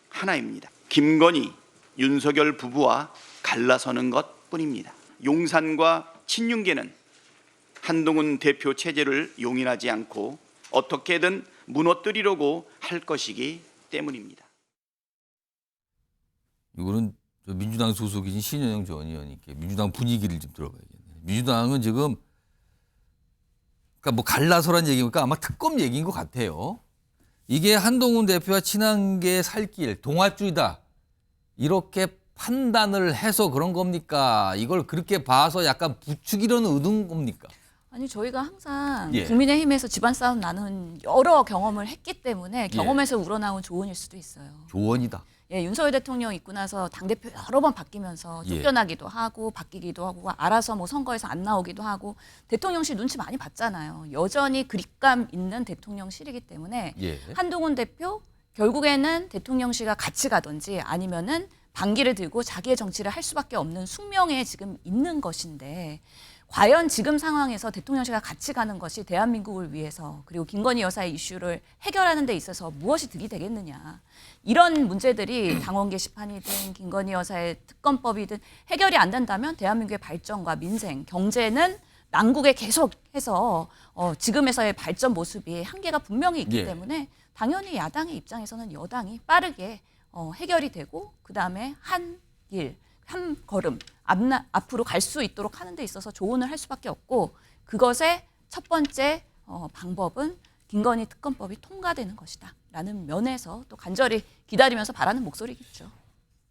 하나입니다. 김건희, 윤석열 부부와 갈라서는 것뿐입니다. 용산과 친윤계는 한동훈 대표 체제를 용인하지 않고 어떻게든 무너뜨리려고 할 것이기 때문입니다. 이거는 민주당 소속이신 신현영 전 의원님께 민주당 분위기를 좀 들어봐야겠네요. 민주당은 지금 그러니까 뭐 갈라서란 얘기니까 아마 특검 얘기인 것 같아요. 이게 한동훈 대표와 친한계 살길 동아줄이다 이렇게 판단을 해서 그런 겁니까? 이걸 그렇게 봐서 약간 부추기려는 의도인 겁니까? 아니 저희가 항상 예. 국민의힘에서 집안 싸움 나눈 여러 경험을 했기 때문에 경험에서 우러나온 조언일 수도 있어요. 조언이다. 예, 윤석열 대통령 있고 나서 당대표 여러 번 바뀌면서 예. 쫓겨나기도 하고 바뀌기도 하고 알아서 뭐 선거에서 안 나오기도 하고 대통령실 눈치 많이 봤잖아요. 여전히 그립감 있는 대통령실이기 때문에 예. 한동훈 대표 결국에는 대통령실과 같이 가든지 아니면은 반기를 들고 자기의 정치를 할 수밖에 없는 숙명에 지금 있는 것인데 과연 지금 상황에서 대통령실과 같이 가는 것이 대한민국을 위해서 그리고 김건희 여사의 이슈를 해결하는 데 있어서 무엇이 득이 되겠느냐. 이런 문제들이 당원 게시판이든 김건희 여사의 특검법이든 해결이 안 된다면 대한민국의 발전과 민생, 경제는 난국에 계속해서 지금에서의 발전 모습이 한계가 분명히 있기 예. 때문에 당연히 야당의 입장에서는 여당이 빠르게 해결이 되고 그다음에 한 걸음 앞으로 갈 수 있도록 하는 데 있어서 조언을 할 수밖에 없고 그것의 첫 번째 방법은 김건희 특검법이 통과되는 것이다 라는 면에서 또 간절히 기다리면서 바라는 목소리겠죠.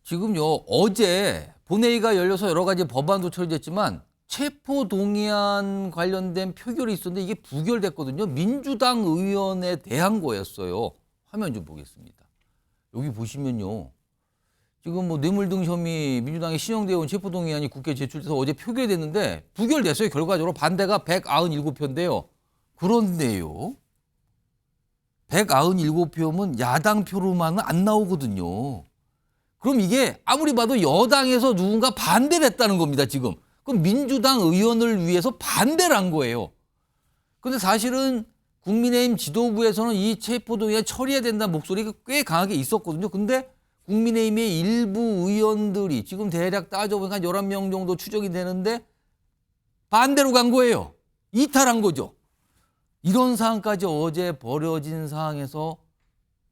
지금요 어제 본회의가 열려서 여러 가지 법안도 처리됐지만 체포동의안 관련된 표결이 있었는데 이게 부결됐거든요. 민주당 의원에 대한 거였어요. 화면 좀 보겠습니다. 여기 보시면요. 지금 뭐 뇌물 등 혐의 민주당의 신영대 의원 체포동의안이 국회에 제출돼서 어제 표결됐는데 부결됐어요. 결과적으로 반대가 197표인데요. 그런데요. 197표면 야당 표로만은 안 나오거든요. 그럼 이게 아무리 봐도 여당에서 누군가 반대를 했다는 겁니다. 지금. 그럼 민주당 의원을 위해서 반대를 한 거예요. 그런데 사실은 국민의힘 지도부에서는 이 체포동의안 처리해야 된다는 목소리가 꽤 강하게 있었거든요. 근데 국민의힘의 일부 의원들이 지금 대략 따져보니까 한 11명 정도 추정이 되는데 반대로 간 거예요. 이탈한 거죠. 이런 상황까지 어제 벌어진 상황에서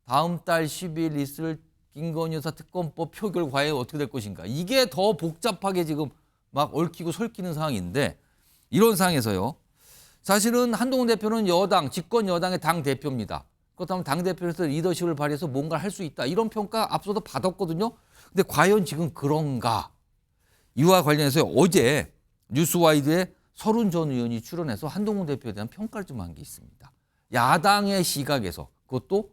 다음 달 10일 있을 김건희 여사 특검법 표결 과연 어떻게 될 것인가. 이게 더 복잡하게 지금 막 얽히고 설키는 상황인데 이런 상황에서요. 사실은 한동훈 대표는 여당, 집권 여당의 당대표입니다. 그렇다면 당대표로서 리더십을 발휘해서 뭔가를 할 수 있다. 이런 평가 앞서도 받았거든요. 근데 과연 지금 그런가? 이와 관련해서 어제 뉴스와이드에 서른 전 의원이 출연해서 한동훈 대표에 대한 평가를 좀 한 게 있습니다. 야당의 시각에서 그것도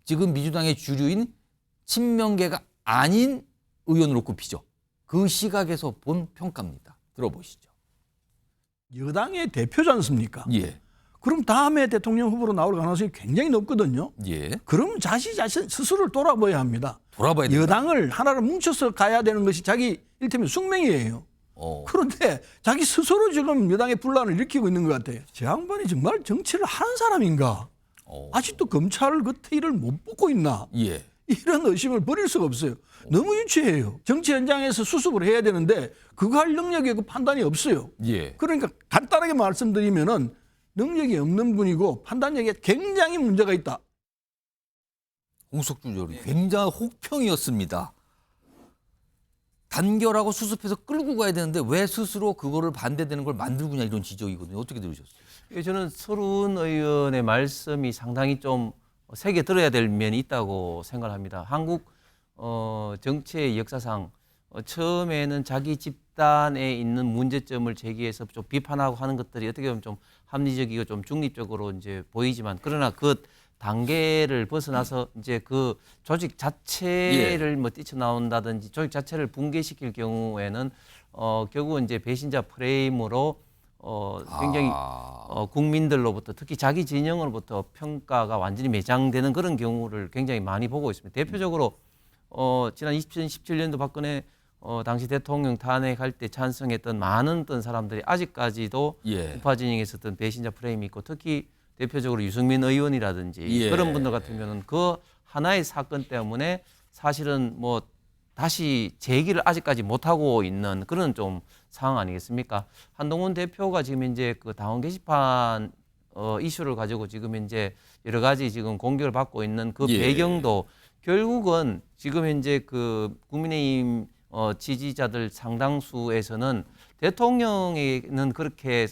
지금 민주당의 주류인 친명계가 아닌 의원으로 꼽히죠. 그 시각에서 본 평가입니다. 들어보시죠. 여당의 대표지 않습니까? 예. 그럼 다음에 대통령 후보로 나올 가능성이 굉장히 높거든요. 예. 그럼 자신 스스로를 돌아봐야 합니다. 돌아봐야 된다. 여당을 하나로 뭉쳐서 가야 되는 것이 자기 일테면 숙명이에요. 그런데 자기 스스로 지금 여당의 분란을 일으키고 있는 것 같아요. 제 양반이 정말 정치를 하는 사람인가? 아직도 검찰 그 테일을 못 뽑고 있나? 예. 이런 의심을 버릴 수가 없어요. 너무 유치해요. 정치 현장에서 수습을 해야 되는데 그거 할 능력이 그 판단이 없어요. 예. 그러니까 간단하게 말씀드리면은 능력이 없는 분이고 판단력에 굉장히 문제가 있다. 홍석준 의원이 굉장한 혹평이었습니다. 단결하고 수습해서 끌고 가야 되는데 왜 스스로 그거를 반대되는 걸 만들고냐 이런 지적이거든요. 어떻게 들으셨어요? 저는 서른 의원의 말씀이 상당히 좀 새겨 들어야 될 면이 있다고 생각합니다. 한국 정치의 역사상 처음에는 자기 집단에 있는 문제점을 제기해서 좀 비판하고 하는 것들이 어떻게 보면 좀 합리적이고 좀 중립적으로 이제 보이지만 그러나 그 단계를 벗어나서 이제 그 조직 자체를 뭐 뛰쳐나온다든지 조직 자체를 붕괴시킬 경우에는 결국은 이제 배신자 프레임으로 굉장히 국민들로부터 특히 자기 진영으로부터 평가가 완전히 매장되는 그런 경우를 굉장히 많이 보고 있습니다. 대표적으로 지난 2017년도 박근혜 당시 대통령 탄핵할 때 찬성했던 많은 어떤 사람들이 아직까지도 우파 진영에 있었던 배신자 프레임이 있고 특히 대표적으로 유승민 의원이라든지 그런 분들 같은 경우는 그 하나의 사건 때문에 사실은 뭐 다시 재기를 아직까지 못하고 있는 그런 좀 상황 아니겠습니까? 한동훈 대표가 지금 이제 그 당원 게시판 이슈를 가지고 지금 이제 여러 가지 지금 공격을 받고 있는 그 배경도 결국은 지금 현재 그 국민의힘 지지자들 상당수에서는 대통령에는 그렇게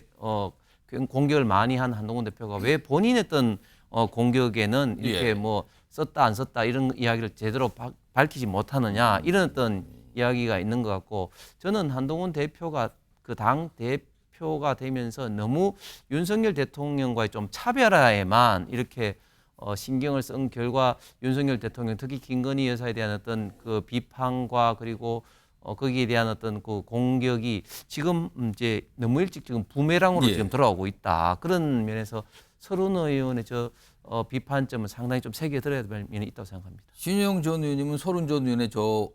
공격을 많이 한 한동훈 대표가 왜 본인 했던 공격에는 이렇게 뭐 썼다 안 썼다 이런 이야기를 제대로 밝히지 못하느냐 이런 어떤 이야기가 있는 것 같고 저는 한동훈 대표가 그 당 대표가 되면서 너무 윤석열 대통령과의 좀 차별화에만 이렇게 신경을 쓴 결과 윤석열 대통령 특히 김건희 여사에 대한 어떤 그 비판과 그리고 거기에 대한 어떤 그 공격이 지금 이제 너무 일찍 지금 부메랑으로 지금 돌아오고 있다. 그런 면에서 서른 의원의 저 비판점은 상당히 좀 새겨들어야 될 면이 있다고 생각합니다. 신영 전 의원님은 서른 전 의원의 저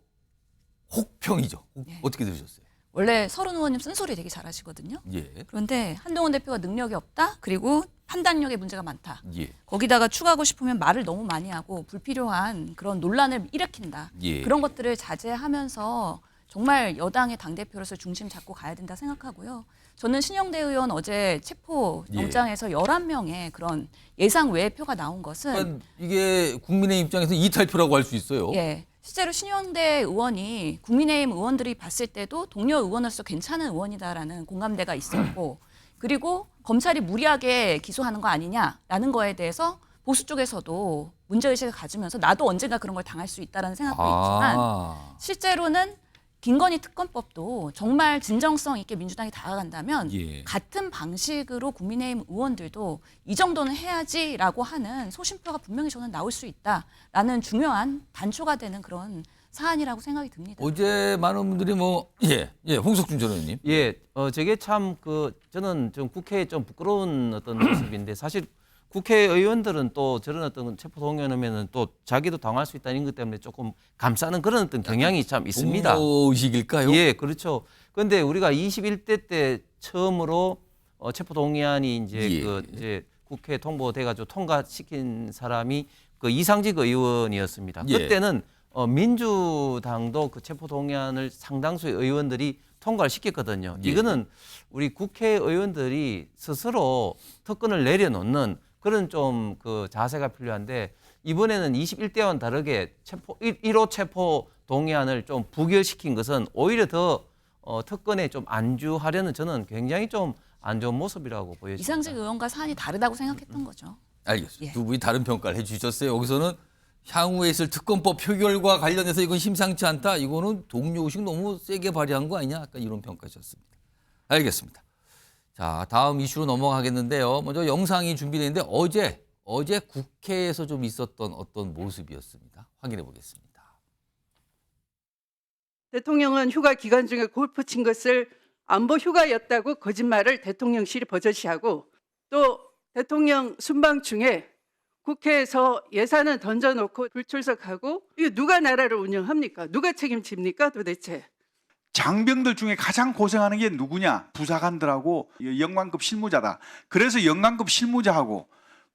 혹평이죠. 어떻게 들으셨어요? 원래 서른 의원님 쓴소리 되게 잘하시거든요. 예. 그런데 한동훈 대표가 능력이 없다. 그리고 판단력에 문제가 많다. 예. 거기다가 추가하고 싶으면 말을 너무 많이 하고 불필요한 그런 논란을 일으킨다. 그런 것들을 자제하면서 정말 여당의 당대표로서 중심 잡고 가야 된다 생각하고요. 저는 신영대 의원 어제 체포 영장에서 11명의 그런 예상 외의 표가 나온 것은 그러니까 이게 국민의 입장에서 이탈표라고 할 수 있어요. 예. 실제로 신영대 의원이 국민의힘 의원들이 봤을 때도 동료 의원으로서 괜찮은 의원이다라는 공감대가 있었고 그리고 검찰이 무리하게 기소하는 거 아니냐라는 거에 대해서 보수 쪽에서도 문제의식을 가지면서 나도 언젠가 그런 걸 당할 수 있다는 생각도 있지만 실제로는 김건희 특검법도 정말 진정성 있게 민주당이 다가간다면 같은 방식으로 국민의힘 의원들도 이 정도는 해야지라고 하는 소신표가 분명히 저는 나올 수 있다라는 중요한 단초가 되는 그런 사안이라고 생각이 듭니다. 어제 많은 분들이 홍석준 전 의원님. 저게 참 저는 좀 국회에 좀 부끄러운 어떤 모습인데 사실 국회의원들은 또 저런 어떤 체포동의안하면은 또 자기도 당할 수 있다는 것 때문에 조금 감싸는 그런 어떤 경향이 참 있습니다. 의식일까요? 예, 그렇죠. 그런데 우리가 21대 때 처음으로 체포동의안이 이제 국회 통보돼가지고 통과시킨 사람이 그 이상직 의원이었습니다. 그때는 민주당도 그 체포동의안을 상당수의 의원들이 통과를 시켰거든요. 이거는 우리 국회의원들이 스스로 특권을 내려놓는 그런 좀 그 자세가 필요한데 이번에는 21대와는 다르게 1호 체포 동의안을 좀 부결시킨 것은 오히려 더 특권에 좀 안주하려는 저는 굉장히 좀 안 좋은 모습이라고 보여집니다. 이상직 의원과 사안이 다르다고 생각했던 거죠. 알겠습니다. 두 분이 다른 평가를 해주셨어요. 여기서는 향후에 있을 특검법 표결과 관련해서 이건 심상치 않다. 이거는 동료의식 너무 세게 발휘한 거 아니냐? 약간 이런 평가셨습니다. 알겠습니다. 자, 다음 이슈로 넘어가겠는데요. 먼저 영상이 준비되는데 어제 국회에서 좀 있었던 어떤 모습이었습니다. 확인해 보겠습니다. 대통령은 휴가 기간 중에 골프 친 것을 안보 휴가였다고 거짓말을 대통령실이 버젓이하고 또 대통령 순방 중에 국회에서 예산을 던져놓고 불출석하고 이게 누가 나라를 운영합니까? 누가 책임집니까 도대체? 장병들 중에 가장 고생하는 게 누구냐? 부사관들하고 영관급 실무자다. 그래서 영관급 실무자하고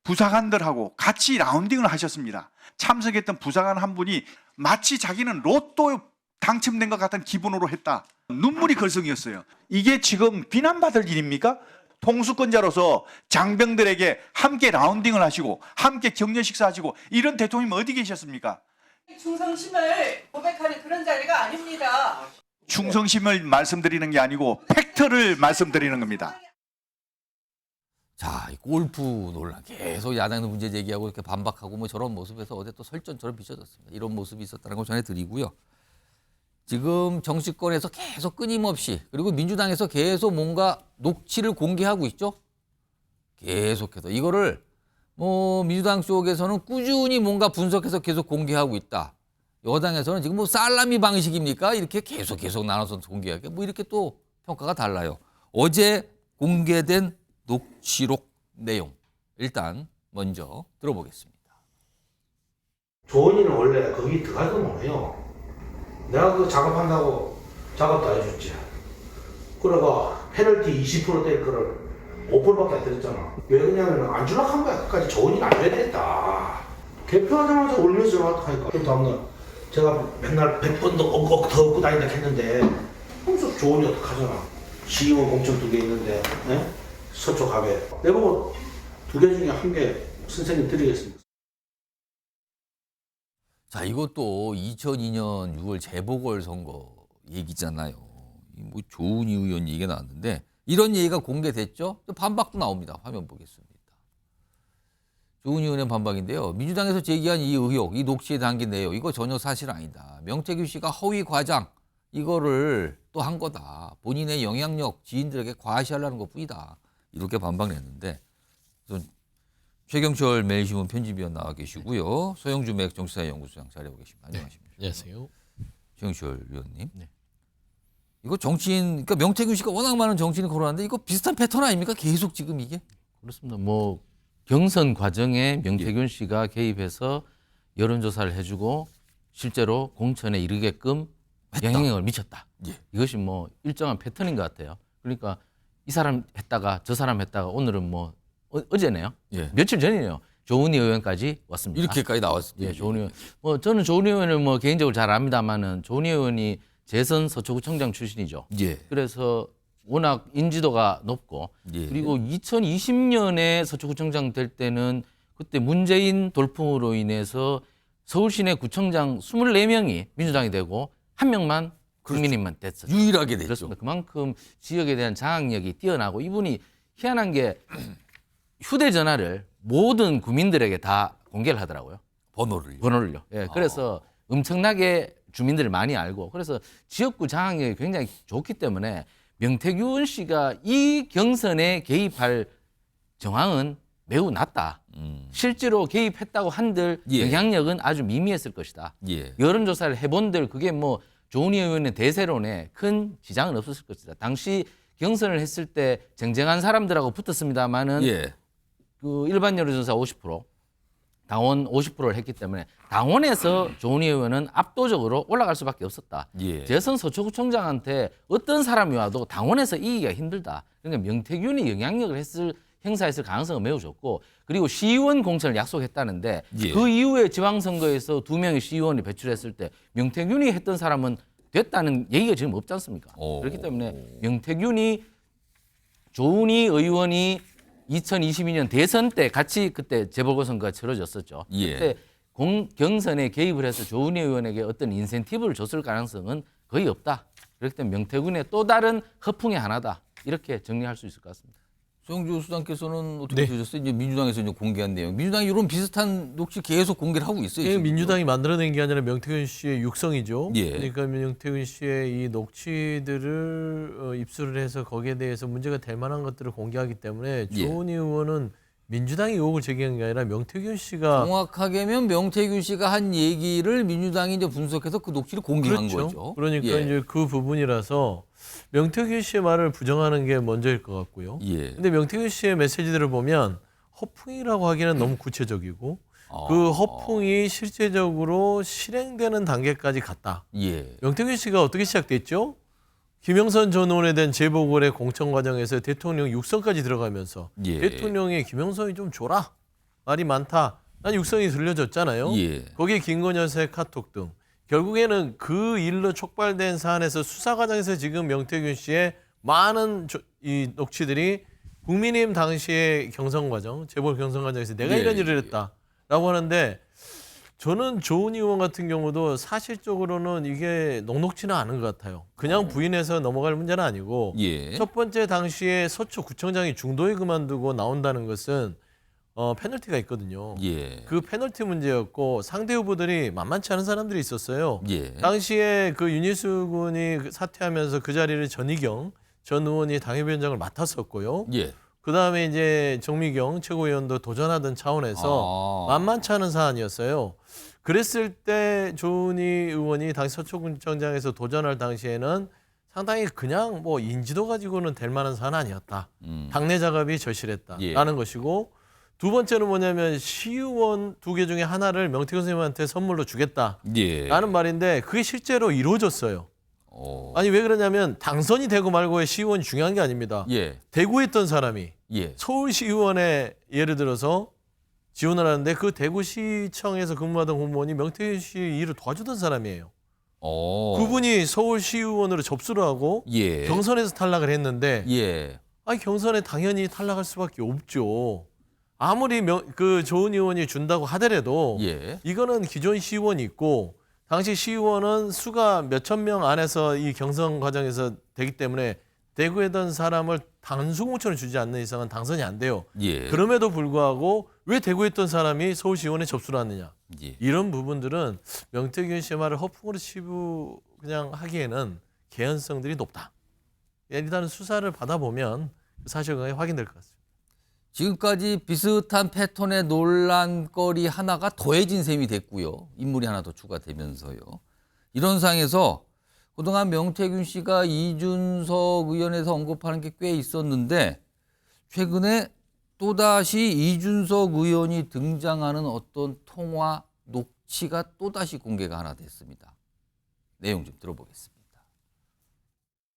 부사관들하고 같이 라운딩을 하셨습니다. 참석했던 부사관 한 분이 마치 자기는 로또 당첨된 것 같은 기분으로 했다. 눈물이 걸성이었어요. 이게 지금 비난받을 일입니까? 통수권자로서 장병들에게 함께 라운딩을 하시고 함께 격려 식사하시고 이런 대통령이 어디 계셨습니까? 충성심을 고백하는 그런 자리가 아닙니다. 충성심을 말씀드리는 게 아니고 팩트를 말씀드리는 겁니다. 자, 이 골프 논란 계속 야당도 문제 제기하고 이렇게 반박하고 뭐 저런 모습에서 어제 또 설전처럼 비춰졌습니다. 이런 모습이 있었다는 걸 전해드리고요. 지금 정치권에서 계속 끊임없이 그리고 민주당에서 계속 뭔가 녹취를 공개하고 있죠. 계속해서 이거를 뭐 민주당 쪽에서는 꾸준히 뭔가 분석해서 계속 공개하고 있다. 여당에서는 지금 뭐 살라미 방식입니까? 이렇게 계속 나눠서 공개하게 뭐 이렇게 또 평가가 달라요. 어제 공개된 녹취록 내용 일단 먼저 들어보겠습니다. 조은이는 원래 거기 들어가지도 못해요. 내가 그 작업한다고 작업도 해줬지. 그러고 페널티 20% 될 거를 5%밖에 안 들었잖아. 왜 그러냐면 안 줄락 한 거야. 끝까지 조은이는 안 줘야 되겠다. 개표하자마자 울면서 나왔다니까. 그 다음날 제가 맨날 100번도 옥옥 더 얻고 다닌다 했는데 항상 조은이 어떡하잖아. 시의원 공천 2개 있는데 서초갑에 내보고 2개 중에 1개 선생님 드리겠습니다. 자, 이것도 2002년 6월 재보궐선거 얘기잖아요. 뭐 조은희 의원 얘기가 나왔는데 이런 얘기가 공개됐죠. 또 반박도 나옵니다. 화면 보겠습니다. 조은희 의원의 반박인데요. 민주당에서 제기한 이 의혹, 이 녹취에 담긴 내용 이거 전혀 사실 아니다. 명태균 씨가 허위 과장 이거를 또 한 거다. 본인의 영향력 지인들에게 과시하려는 것뿐이다. 이렇게 반박했는데 최경철 매일신문 편집위원 나와 계시고요. 소영주 맥 정치사회연구소장 자리하고 계십니다. 안녕하십니까? 안녕하세요. 최경철 위원님. 네. 이거 정치인, 그러니까 명태균 씨가 워낙 많은 정치인을 거론하는데 이거 비슷한 패턴 아닙니까? 계속 지금 이게? 그렇습니다. 뭐 경선 과정에 명태균 씨가 개입해서 여론조사를 해주고 실제로 공천에 이르게끔 영향력을 미쳤다. 예. 이것이 뭐 일정한 패턴인 것 같아요. 그러니까 이 사람 했다가 저 사람 했다가 오늘은 뭐 어제네요. 예. 며칠 전이네요. 조은희 의원까지 왔습니다. 이렇게까지 나왔습니다. 예, 조은희 의원. 뭐 저는 조은희 의원을 뭐 개인적으로 잘 압니다만은 조은희 의원이 재선 서초구청장 출신이죠. 예. 그래서 워낙 인지도가 높고 예. 그리고 2020년에 서초구청장 될 때는 그때 문재인 돌풍으로 인해서 서울 시내 구청장 24명이 민주당이 되고 1명만 국민의힘만 됐었죠. 유일하게 됐죠. 그렇습니다. 그만큼 지역에 대한 장악력이 뛰어나고 이분이 희한한 게 휴대전화를 모든 국민들에게 다 공개를 하더라고요. 번호를요. 예, 그래서 엄청나게 주민들을 많이 알고 그래서 지역구 장악력이 굉장히 좋기 때문에 명태균 씨가 이 경선에 개입할 정황은 매우 낮다. 실제로 개입했다고 한들 영향력은 아주 미미했을 것이다. 여론조사를 해본들 그게 뭐 조은희 의원의 대세론에 큰 지장은 없었을 것이다. 당시 경선을 했을 때 쟁쟁한 사람들하고 붙었습니다만은 그 일반 여론조사 50%, 당원 50%를 했기 때문에 당원에서 조은희 의원은 압도적으로 올라갈 수밖에 없었다. 재선 서초구청장한테 어떤 사람이 와도 당원에서 이기기가 힘들다. 그러니까 명태균이 영향력을 행사했을 가능성은 매우 적고 그리고 시의원 공천을 약속했다는데 그 이후에 지방선거에서 2명의 시의원이 배출했을 때 명태균이 했던 사람은 됐다는 얘기가 지금 없지 않습니까? 그렇기 때문에 명태균이 조은희 의원이 2022년 대선 때 같이 그때 재보궐선거가 치러졌었죠. 그때 경선에 개입을 해서 조은희 의원에게 어떤 인센티브를 줬을 가능성은 거의 없다. 그렇기 때문에 명태균의 또 다른 허풍의 하나다. 이렇게 정리할 수 있을 것 같습니다. 소영주 수장께서는 어떻게 보셨어요? 이제 민주당에서 이제 공개한 내용. 민주당이 이런 비슷한 녹취 계속 공개를 하고 있어요. 지금 민주당이 만들어낸 게 아니라 명태균 씨의 육성이죠. 예. 그러니까 명태균 씨의 이 녹취들을 입수를 해서 거기에 대해서 문제가 될 만한 것들을 공개하기 때문에 조은희 의원은 민주당이 의혹을 제기한 게 아니라 명태균 씨가 정확하게면 명태균 씨가 한 얘기를 민주당이 이제 분석해서 그 녹취를 공개한 거죠. 그러니까 이제 그 부분이라서 명태균 씨의 말을 부정하는 게 먼저일 것 같고요. 근데 명태균 씨의 메시지들을 보면 허풍이라고 하기는 너무 구체적이고 그 허풍이 실제적으로 실행되는 단계까지 갔다. 명태균 씨가 어떻게 시작됐죠? 김영선 전 의원에 대한 재보궐의 공천 과정에서 대통령 육성까지 들어가면서 대통령이 김영선이 좀 줘라. 말이 많다. 한 육성이 들려졌잖아요. 예. 거기에 김건희 여사의 카톡 등 결국에는 그 일로 촉발된 사안에서 수사 과정에서 지금 명태균 씨의 많은 이 녹취들이 국민의힘 당시의 경선 과정, 재벌 경선 과정에서 내가 예, 이런 일을 했다라고 하는데 저는 조은희 의원 같은 경우도 사실적으로는 이게 녹록지는 않은 것 같아요. 그냥 부인해서 넘어갈 문제는 아니고 예. 첫 번째 당시에 서초구청장이 중도에 그만두고 나온다는 것은 페널티가 있거든요. 예. 그 페널티 문제였고 상대 후보들이 만만치 않은 사람들이 있었어요. 예. 당시에 그 윤희수 군이 사퇴하면서 그 자리를 전희경 전 의원이 당협위원장을 맡았었고요. 예. 그 다음에 이제 정미경 최고위원도 도전하던 차원에서 만만치 않은 사안이었어요. 그랬을 때 조은희 의원이 당시 서초구청장에서 도전할 당시에는 상당히 그냥 뭐 인지도 가지고는 될 만한 사안 아니었다. 당내 작업이 절실했다라는 것이고 두 번째는 뭐냐면 시의원 2개 중에 하나를 명태균 선생님한테 선물로 주겠다라는 말인데 그게 실제로 이루어졌어요. 아니 왜 그러냐면 당선이 되고 말고의 시의원이 중요한 게 아닙니다. 대구에 있던 사람이 서울시의원에 예를 들어서 지원을 하는데 그 대구시청에서 근무하던 공무원이 명태균 씨 일을 도와주던 사람이에요. 그분이 서울시의원으로 접수를 하고 경선에서 탈락을 했는데 아니 경선에 당연히 탈락할 수밖에 없죠. 아무리 그 조은희 의원이 준다고 하더라도 이거는 기존 시의원이 있고 당시 시의원은 수가 몇천 명 안에서 이 경선 과정에서 되기 때문에 대구에 있던 사람을 단수공천을 주지 않는 이상은 당선이 안 돼요. 그럼에도 불구하고 왜 대구에 있던 사람이 서울시의원에 접수를 하느냐. 이런 부분들은 명태균 씨의 말을 허풍으로 치부 그냥 하기에는 개연성들이 높다. 일단은 수사를 받아보면 사실관계 확인될 것 같습니다. 지금까지 비슷한 패턴의 논란거리 하나가 더해진 셈이 됐고요. 인물이 하나 더 추가되면서요. 이런 상황에서 그동안 명태균 씨가 이준석 의원에서 언급하는 게 꽤 있었는데 최근에 또다시 이준석 의원이 등장하는 어떤 통화 녹취가 또다시 공개가 하나 됐습니다. 내용 좀 들어보겠습니다.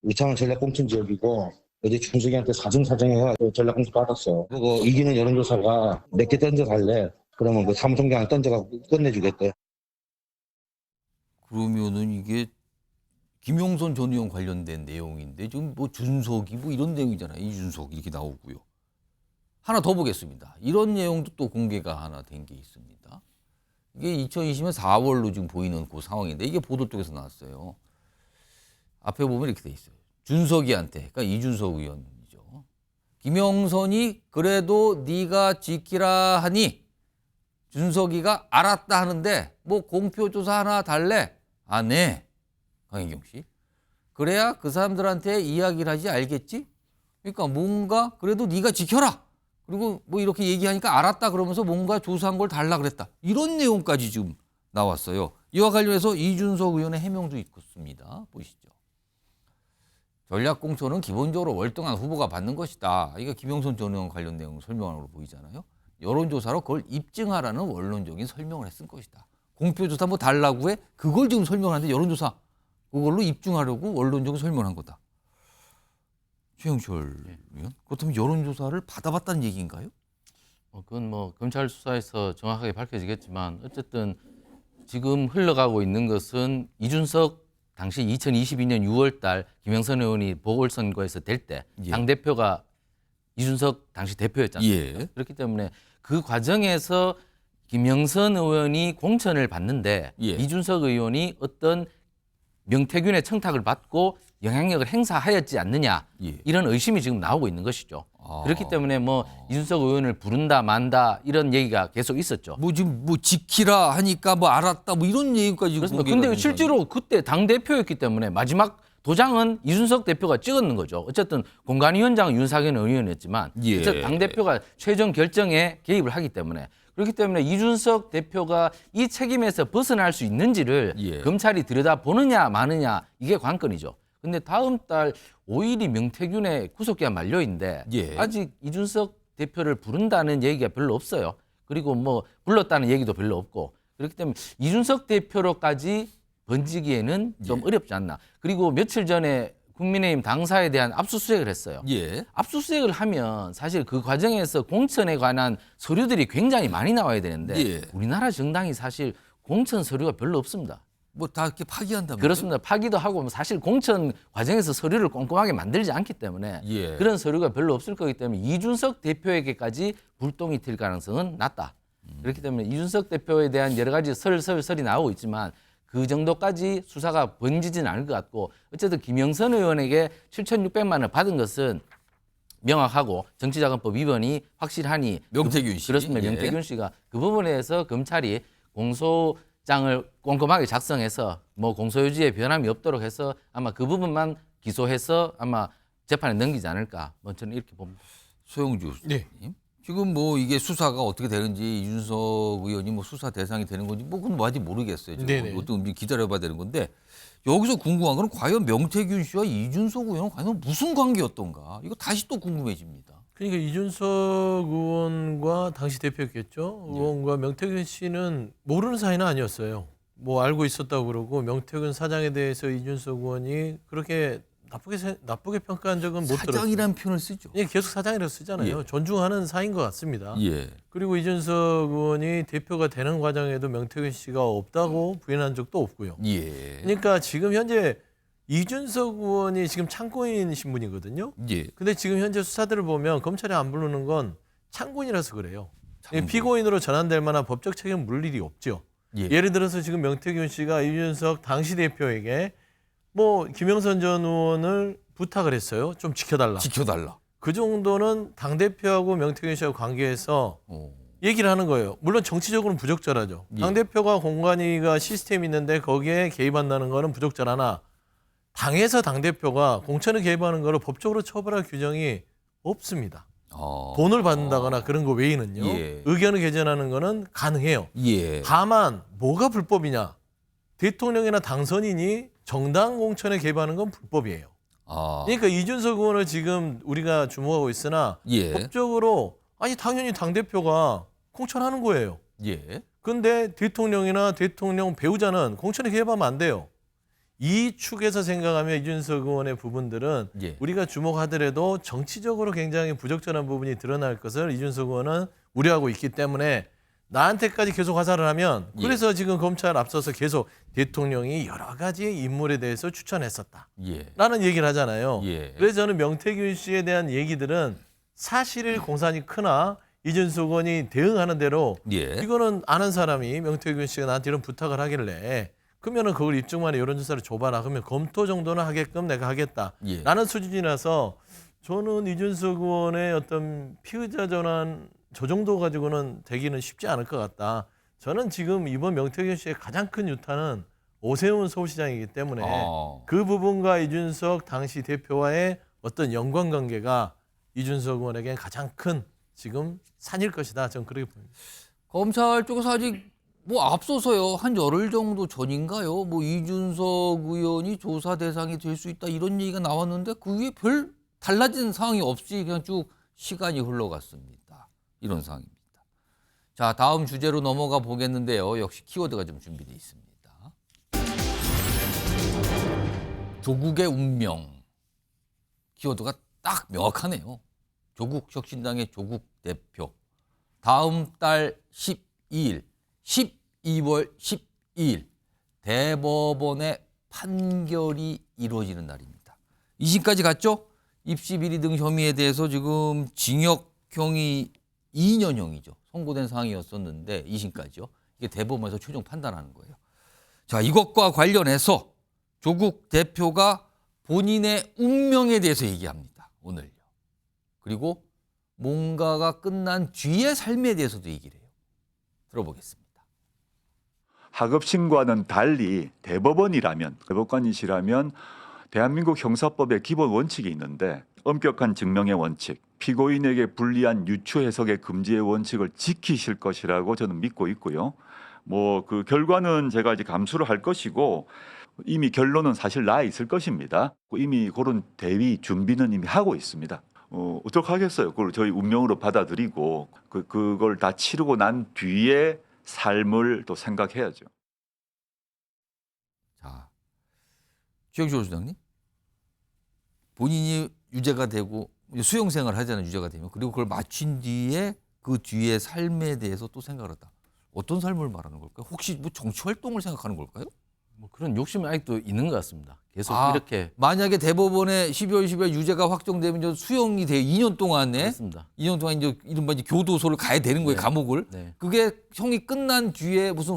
우창은 전략공천 지역이고 어제 준석이한테 사정사정해가 전략공천 받았어. 그리고 이기는 여론조사가 몇 개 던져달래. 그러면 그 사무총장 던져가지고 끝내주겠대. 그러면은 이게 김용선 전 의원 관련된 내용인데 지금 뭐 준석이 뭐 이런 내용이잖아요. 이준석 이렇게 나오고요. 하나 더 보겠습니다. 이런 내용도 또 공개가 하나 된 게 있습니다. 이게 2020년 4월로 지금 보이는 그 상황인데 이게 보도 쪽에서 나왔어요. 앞에 보면 이렇게 돼 있어요. 준석이한테, 그러니까 이준석 의원이죠. 김영선이 그래도 네가 지키라 하니 준석이가 알았다 하는데 뭐 공표조사 하나 달래? 안 해. 강혜경 씨. 그래야 그 사람들한테 이야기를 하지 알겠지? 그러니까 뭔가 그래도 네가 지켜라. 그리고 뭐 이렇게 얘기하니까 알았다 그러면서 뭔가 조사한 걸 달라 그랬다. 이런 내용까지 지금 나왔어요. 이와 관련해서 이준석 의원의 해명도 있습니다. 보시죠. 전략공천은 기본적으로 월등한 후보가 받는 것이다. 이거 김영선 전 의원 관련 내용 설명하는 걸로 보이잖아요. 여론조사로 그걸 입증하라는 원론적인 설명을 했을 것이다. 공표조사 뭐 달라고 해? 그걸 지금 설명하는데 여론조사 그걸로 입증하려고 원론적인 설명을 한 거다. 최영철 의원, 그렇다면 여론조사를 받아봤다는 얘기인가요? 그건 뭐 검찰 수사에서 정확하게 밝혀지겠지만 어쨌든 지금 흘러가고 있는 것은 이준석 당시 2022년 6월 달 김영선 의원이 보궐선거에서 될 때 당대표가 이준석 당시 대표였지 않습니까? 그렇기 때문에 그 과정에서 김영선 의원이 공천을 받는데 이준석 의원이 어떤 명태균의 청탁을 받고 영향력을 행사하였지 않느냐 이런 의심이 지금 나오고 있는 것이죠. 그렇기 때문에 뭐 이준석 의원을 부른다 만다 이런 얘기가 계속 있었죠. 뭐 지금 뭐 지키라 하니까 뭐 알았다 뭐 이런 얘기까지. 그렇습니다. 근데 실제로 그때 당 대표였기 때문에 마지막 도장은 이준석 대표가 찍었는 거죠. 어쨌든 공관위원장은 윤석열 의원이었지만 당 대표가 최종 결정에 개입을 하기 때문에 그렇기 때문에 이준석 대표가 이 책임에서 벗어날 수 있는지를 검찰이 들여다보느냐 마느냐 이게 관건이죠. 근데 다음 달 5일이 명태균의 구속기한 만료인데 아직 이준석 대표를 부른다는 얘기가 별로 없어요. 그리고 뭐 불렀다는 얘기도 별로 없고 그렇기 때문에 이준석 대표로까지 번지기에는 좀 어렵지 않나. 그리고 며칠 전에 국민의힘 당사에 대한 압수수색을 했어요. 예. 압수수색을 하면 사실 그 과정에서 공천에 관한 서류들이 굉장히 많이 나와야 되는데 예. 우리나라 정당이 사실 공천 서류가 별로 없습니다. 뭐 다 이렇게 파기한다면 그렇습니다. 파기도 하고 사실 공천 과정에서 서류를 꼼꼼하게 만들지 않기 때문에 예. 그런 서류가 별로 없을 거기 때문에 이준석 대표에게까지 불똥이 튈 가능성은 낮다. 그렇기 때문에 이준석 대표에 대한 여러 가지 설이 나오고 있지만 그 정도까지 수사가 번지진 않을 것 같고 어쨌든 김영선 의원에게 7,600만 원 받은 것은 명확하고 정치자금법 위반이 확실하니 명태균 씨. 그렇습니다. 예. 명태균 씨가 그 부분에 대해서 검찰이 공소장을 꼼꼼하게 작성해서 뭐 공소유지에 변함이 없도록 해서 아마 그 부분만 기소해서 아마 재판에 넘기지 않을까. 뭐 저는 이렇게 봅니다. 소영주 네. 교수님. 지금 뭐 이게 수사가 어떻게 되는지 이준석 의원이 뭐 수사 대상이 되는 건지 뭐 그건 뭐 아직 모르겠어요. 지금 네네. 어떤 기다려봐야 되는 건데 여기서 궁금한 건 과연 명태균 씨와 이준석 의원은 과연 무슨 관계였던가 이거 다시 또 궁금해집니다. 그러니까 이준석 의원과 당시 대표였겠죠. 의원과 명태균 씨는 모르는 사이는 아니었어요. 뭐 알고 있었다고 그러고 명태균 사장에 대해서 이준석 의원이 그렇게 나쁘게 평가한 적은 못 들었어요. 사장이라는 표현을 쓰죠. 예, 계속 사장이라고 쓰잖아요. 예. 존중하는 사이인 것 같습니다. 예. 그리고 이준석 의원이 대표가 되는 과정에도 명태균 씨가 없다고 부인한 적도 없고요. 예. 그러니까 지금 현재 이준석 의원이 지금 참고인 신분이거든요. 예. 근데 지금 현재 수사들을 보면 검찰이 안 부르는 건 참고인이라서 그래요. 피고인으로 전환될 만한 법적 책임을 물 일이 없죠. 예. 예를 들어서 지금 명태균 씨가 이준석 당시 대표에게 뭐 김영선 전 의원을 부탁을 했어요. 좀 지켜달라. 그 정도는 당대표하고 명태균 씨하고 관계에서 얘기를 하는 거예요. 물론 정치적으로는 부적절하죠. 예. 당대표가 공관위가 시스템이 있는데 거기에 개입한다는 거는 부적절하나 당에서 당대표가 공천에 개입하는 거를 법적으로 처벌할 규정이 없습니다. 돈을 받는다거나 그런 거 외에는요. 예. 의견을 개진하는 거는 가능해요. 예. 다만 뭐가 불법이냐. 대통령이나 당선인이 정당 공천에 개입하는 건 불법이에요. 그러니까 이준석 의원을 지금 우리가 주목하고 있으나 예. 법적으로 아니 당연히 당대표가 공천하는 거예요. 예. 근데 대통령이나 대통령 배우자는 공천에 개입하면 안 돼요. 이 축에서 생각하면 이준석 의원의 부분들은 예. 우리가 주목하더라도 정치적으로 굉장히 부적절한 부분이 드러날 것을 이준석 의원은 우려하고 있기 때문에 나한테까지 계속 화살을 하면 그래서 지금 검찰 앞서서 계속 대통령이 여러 가지 인물에 대해서 추천했었다. 라는 얘기를 하잖아요. 그래서 저는 명태균 씨에 대한 얘기들은 사실일 공산이 크나 이준석 의원이 대응하는 대로 이거는 아는 사람이 명태균 씨가 나한테 이런 부탁을 하길래 그러면은 그걸 입증만에 여론조사를 줘봐라. 그러면 검토 정도는 하게끔 내가 하겠다. 라는 수준이라서 저는 이준석 의원의 어떤 피의자 전환 저 정도 가지고는 되기는 쉽지 않을 것 같다. 저는 지금 이번 명태균 씨의 가장 큰 유타는 오세훈 서울시장이기 때문에 그 부분과 이준석 당시 대표와의 어떤 연관관계가 이준석 의원에게 가장 큰 지금 산일 것이다. 저는 그렇게 봅니다. 검찰 쪽에서 아직 뭐 앞서서요 한 열흘 정도 전인가요? 뭐 이준석 의원이 조사 대상이 될 수 있다 이런 얘기가 나왔는데 그 위에 별 달라진 상황이 없이 그냥 쭉 시간이 흘러갔습니다. 이런 상황입니다. 자, 다음 주제로 넘어가 보겠는데요. 역시 키워드가 좀 준비되어 있습니다. 조국의 운명. 키워드가 딱 명확하네요. 조국 혁신당의 조국 대표. 다음 달 12일, 12월 12일 대법원의 판결이 이루어지는 날입니다. 2심까지 갔죠? 입시 비리 등 혐의에 대해서 지금 징역형이 2년형이죠. 선고된 사항이었었는데 2심까지요. 이게 대법원에서 최종 판단하는 거예요. 자, 이것과 관련해서 조국 대표가 본인의 운명에 대해서 얘기합니다. 오늘요. 그리고 뭔가가 끝난 뒤의 삶에 대해서도 얘기를 해요. 들어보겠습니다. 하급심과는 달리 대법원이라면, 대법관이시라면 대한민국 형사법에 기본 원칙이 있는데 엄격한 증명의 원칙, 피고인에게 불리한 유추 해석의 금지의 원칙을 지키실 것이라고 저는 믿고 있고요. 뭐 그 결과는 제가 이제 감수를 할 것이고 이미 결론은 사실 나 있을 것입니다. 이미 그런 대위 준비는 이미 하고 있습니다. 어떡하겠어요. 그걸 저희 운명으로 받아들이고 그걸 다 치르고 난 뒤에 삶을 또 생각해야죠. 자, 최영주 소장님. 본인이 유죄가 되고 수용 생활을 하잖아요. 유죄가 되면. 그리고 그걸 마친 뒤에 그 뒤에 삶에 대해서 또 생각을 한다. 어떤 삶을 말하는 걸까요? 혹시 뭐 정치 활동을 생각하는 걸까요? 뭐 그런 욕심이 아직도 있는 것 같습니다. 계속 이렇게 만약에 대법원에 12월 10일 유죄가 확정되면 이제 수용이 돼요. 2년 동안에. 그렇습니다. 2년 동안 이제 이른바 이제 교도소를 가야 되는 거예요. 감옥을. 네. 그게 형이 끝난 뒤에 무슨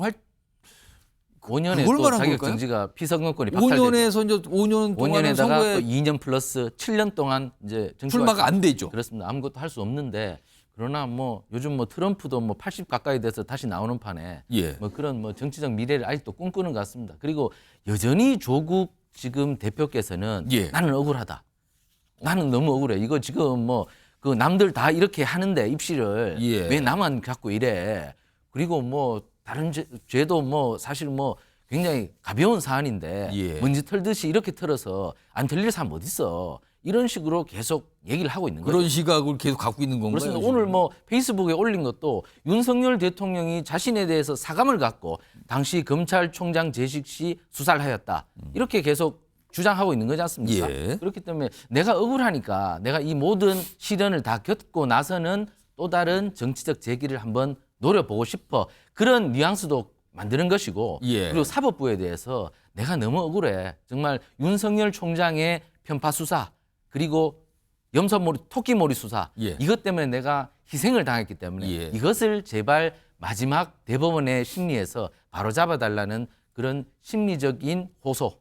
5년에 그걸 또 말한 자격 걸까요? 정지가 피선거권이 박탈되죠. 5년에서 이제 5년 동안 5년에다가 선거에 또 2년 플러스 7년 동안 이제 출마가 안 되죠. 그렇습니다. 아무것도 할 수 없는데 그러나 뭐 요즘 뭐 트럼프도 뭐 80 가까이 돼서 다시 나오는 판에 예. 뭐 그런 뭐 정치적 미래를 아직도 꿈꾸는 것 같습니다. 그리고 여전히 조국 지금 대표께서는 나는 억울하다. 나는 너무 억울해. 이거 지금 뭐 그 남들 다 이렇게 하는데 입시를 왜 나만 갖고 이래. 그리고 뭐 다른 죄도 뭐 사실 뭐 굉장히 가벼운 사안인데 먼지 털듯이 이렇게 털어서 안 털릴 사람 어디 있어. 이런 식으로 계속 얘기를 하고 있는 거죠. 그런 시각을 계속 갖고 있는 건가요? 그렇습니다. 오늘 뭐 페이스북에 올린 것도 윤석열 대통령이 자신에 대해서 사감을 갖고 당시 검찰총장 재직 시 수사를 하였다. 이렇게 계속 주장하고 있는 거지 않습니까? 그렇기 때문에 내가 억울하니까 내가 이 모든 시련을 다 겪고 나서는 또 다른 정치적 재기를 한번 노려보고 싶어. 그런 뉘앙스도 만드는 것이고 그리고 사법부에 대해서 내가 너무 억울해. 정말 윤석열 총장의 편파 수사 그리고 염소머리 토끼머리 수사 이것 때문에 내가 희생을 당했기 때문에 이것을 제발 마지막 대법원의 심리에서 바로잡아달라는 그런 심리적인 호소,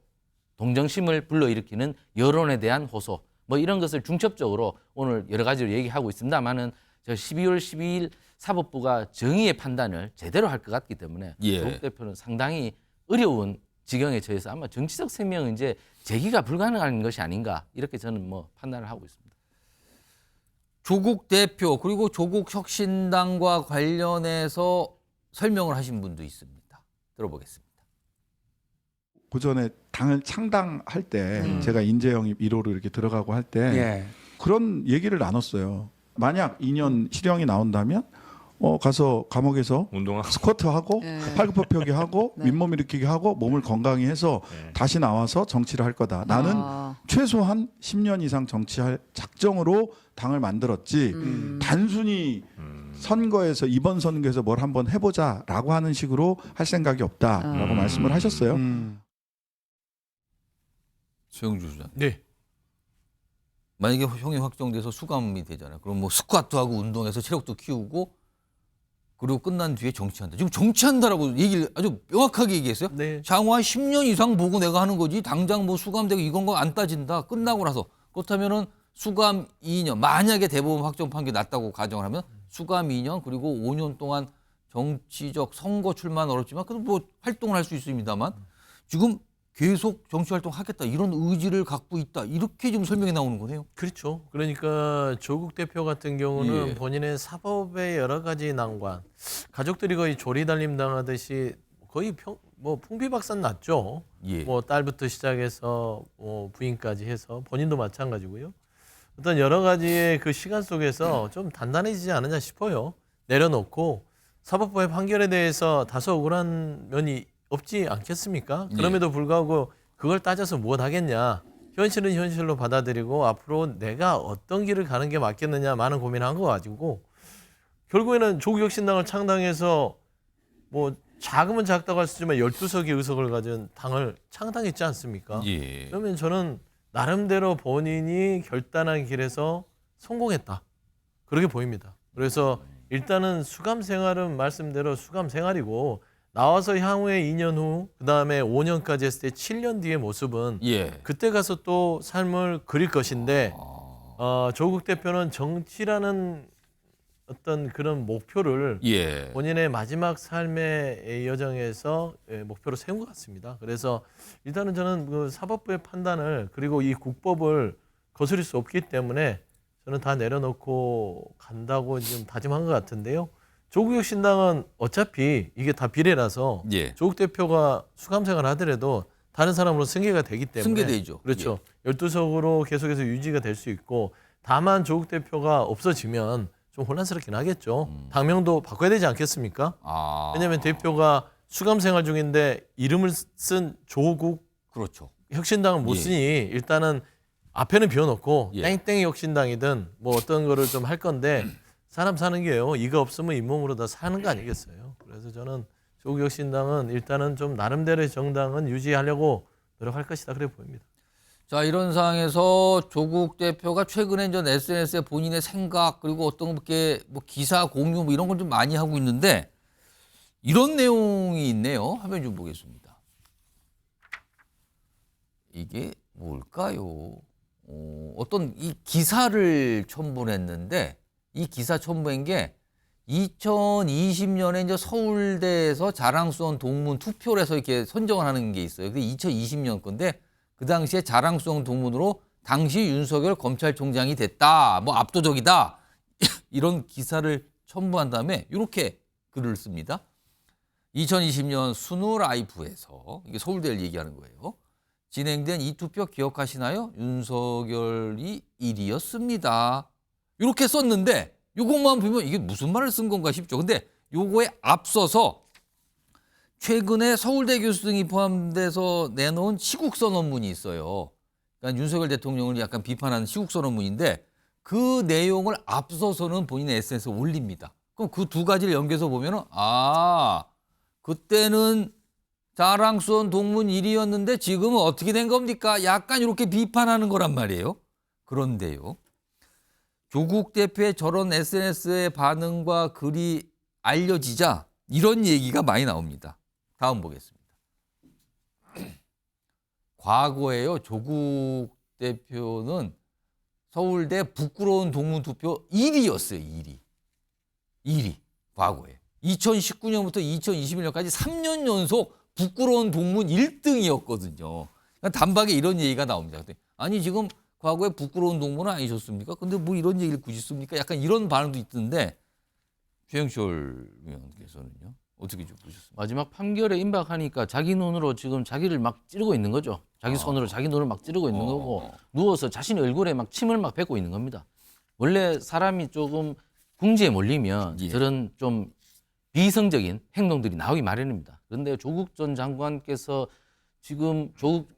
동정심을 불러일으키는 여론에 대한 호소 뭐 이런 것을 중첩적으로 오늘 여러 가지로 얘기하고 있습니다만은 저 12월 12일 사법부가 정의의 판단을 제대로 할 것 같기 때문에 조국 대표는 상당히 어려운 지경에 처해서 아마 정치적 생명은 이제 재기가 불가능한 것이 아닌가 이렇게 저는 뭐 판단을 하고 있습니다. 조국 대표 그리고 조국 혁신당과 관련해서 설명을 하신 분도 있습니다. 들어보겠습니다. 그 전에 당을 창당할 때 제가 인재영입 1호로 이렇게 들어가고 할 때 그런 얘기를 나눴어요. 만약 2년 실형이 나온다면 가서 감옥에서 스쿼트하고 팔굽혀펴기 하고 윗몸 일으키기 하고 몸을 건강히 해서 다시 나와서 정치를 할 거다. 나는 최소한 10년 이상 정치할 작정으로 당을 만들었지 단순히 선거에서 이번 선거에서 뭘 한번 해보자라고 하는 식으로 할 생각이 없다라고 말씀을 하셨어요. 최영주 소장. 네. 만약에 형이 확정돼서 수감이 되잖아요. 그럼 뭐 스쿼트 하고 운동해서 체력도 키우고 그리고 끝난 뒤에 정치한다. 지금 정치한다라고 얘기를 아주 명확하게 얘기했어요. 장화 10년 이상 보고 내가 하는 거지 당장 뭐 수감되고 이건 거 안 따진다. 끝나고 나서 그렇다면은 수감 2년 만약에 대법원 확정 판결이 났다고 가정을 하면 수감 2년 그리고 5년 동안 정치적 선거 출마는 어렵지만 그래도 뭐 활동을 할 수 있습니다만 지금 계속 정치 활동하겠다 이런 의지를 갖고 있다 이렇게 지금 설명이 나오는 거네요. 그렇죠. 그러니까 조국 대표 같은 경우는 본인의 사법의 여러 가지 난관, 가족들이 거의 조리달림 당하듯이 거의 풍비박산 났죠. 뭐 딸부터 시작해서 부인까지 해서 본인도 마찬가지고요. 어떤 여러 가지의 그 시간 속에서 좀 단단해지지 않느냐 싶어요. 내려놓고 사법부의 판결에 대해서 다소 억울한 면이 없지 않겠습니까? 그럼에도 불구하고 그걸 따져서 무엇 하겠냐. 현실은 현실로 받아들이고 앞으로 내가 어떤 길을 가는 게 맞겠느냐 많은 고민한 거 가지고 결국에는 조국혁신당을 창당해서 뭐 자금은 작다고 할 수 있지만 12석의 의석을 가진 당을 창당했지 않습니까? 그러면 저는 나름대로 본인이 결단한 길에서 성공했다. 그렇게 보입니다. 그래서 일단은 수감 생활은 말씀대로 수감 생활이고 나와서 향후에 2년 후 그다음에 5년까지 했을 때 7년 뒤의 모습은 그때 가서 또 삶을 그릴 것인데 조국 대표는 정치라는 어떤 그런 목표를 본인의 마지막 삶의 여정에서 목표로 세운 것 같습니다. 그래서 일단은 저는 그 사법부의 판단을 그리고 이 국법을 거스릴 수 없기 때문에 저는 다 내려놓고 간다고 지금 다짐한 것 같은데요. 조국혁신당은 어차피 이게 다 비례라서 조국 대표가 수감 생활을 하더라도 다른 사람으로 승계가 되기 때문에 승계되죠. 그렇죠. 12석으로 계속해서 유지가 될 수 있고 다만 조국 대표가 없어지면 좀 혼란스럽긴 하겠죠. 당명도 바꿔야 되지 않겠습니까? 왜냐하면 대표가 수감 생활 중인데 이름을 쓴 조국 그렇죠. 혁신당을 못 쓰니 일단은 앞에는 비워놓고 땡땡이 혁신당이든 뭐 어떤 거를 좀 할 건데 사람 사는 게요. 이가 없으면 잇몸으로 다 사는 거 아니겠어요. 그래서 저는 조국 혁신당은 일단은 좀 나름대로의 정당은 유지하려고 노력할 것이다 그래 보입니다. 자, 이런 상황에서 조국 대표가 최근에 전 SNS에 본인의 생각 그리고 어떤 게 뭐 기사 공유 뭐 이런 걸 좀 많이 하고 있는데 이런 내용이 있네요. 화면 좀 보겠습니다. 이게 뭘까요? 어떤 이 기사를 첨부했는데 이 기사 첨부한 게 2020년에 이제 서울대에서 자랑수원 동문 투표를 해서 이렇게 선정을 하는 게 있어요. 그게 2020년 건데 그 당시에 자랑수원 동문으로 당시 윤석열 검찰총장이 됐다. 뭐 압도적이다. 이런 기사를 첨부한 다음에 이렇게 글을 씁니다. 2020년 순우 라이프에서 이게 서울대를 얘기하는 거예요. 진행된 이 투표 기억하시나요? 윤석열이 1위였습니다. 이렇게 썼는데 요것만 보면 이게 무슨 말을 쓴 건가 싶죠. 근데 요거에 앞서서 최근에 서울대 교수 등이 포함돼서 내놓은 시국선 논문이 있어요. 그러니까 윤석열 대통령을 약간 비판하는 시국선 논문인데 그 내용을 앞서서는 본인의 SNS에 올립니다. 그럼 그 두 가지를 연결해서 보면은 그때는 자랑수원 동문 1위였는데 지금은 어떻게 된 겁니까? 약간 이렇게 비판하는 거란 말이에요. 그런데요. 조국 대표의 저런 SNS의 반응과 글이 알려지자 이런 얘기가 많이 나옵니다. 다음 보겠습니다. 과거에요. 조국 대표는 서울대 부끄러운 동문 투표 1위였어요. 1위. 과거에. 2019년부터 2021년까지 3년 연속 부끄러운 동문 1등이었거든요. 그러니까 단박에 이런 얘기가 나옵니다. 아니 지금 과거에 부끄러운 동문은 아니셨습니까? 근데 뭐 이런 얘기를 굳이 씁니까? 약간 이런 반응도 있던데 최영철 위원께서는요? 어떻게 좀 보셨습니까? 마지막 판결에 임박하니까 자기 눈으로 지금 자기를 막 찌르고 있는 거죠. 자기 손으로 자기 눈을 막 찌르고 있는 거고 누워서 자신의 얼굴에 막 침을 막 뱉고 있는 겁니다. 원래 사람이 조금 궁지에 몰리면 저런 좀 비이성적인 행동들이 나오기 마련입니다. 그런데 조국 전 장관께서 지금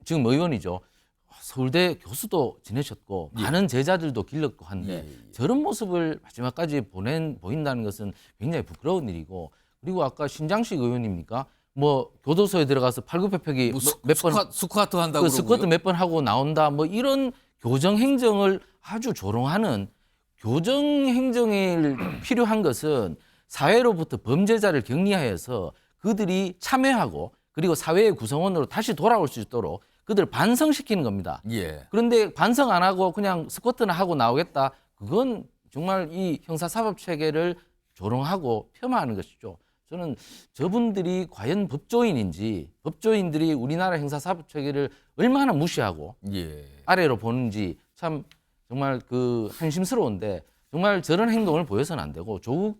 의원이죠. 서울대 교수도 지내셨고 많은 제자들도 길렀고 한데 저런 모습을 마지막까지 보인다는 것은 굉장히 부끄러운 일이고 그리고 아까 신장식 의원입니까? 뭐 교도소에 들어가서 팔굽혀펴기 스쿼트 한다고 스쿼트 몇 번 하고 나온다. 뭐 이런 교정 행정을 아주 조롱하는 교정 행정이 필요한 것은 사회로부터 범죄자를 격리하여서 그들이 참여하고 그리고 사회의 구성원으로 다시 돌아올 수 있도록 그들을 반성시키는 겁니다. 그런데 반성 안 하고 그냥 스쿼트나 하고 나오겠다. 그건 정말 이 형사사법 체계를 조롱하고 폄하하는 것이죠. 저는 저분들이 과연 법조인인지 법조인들이 우리나라 형사사법 체계를 얼마나 무시하고 아래로 보는지 참 정말 한심스러운데 정말 저런 행동을 보여서는 안 되고 조국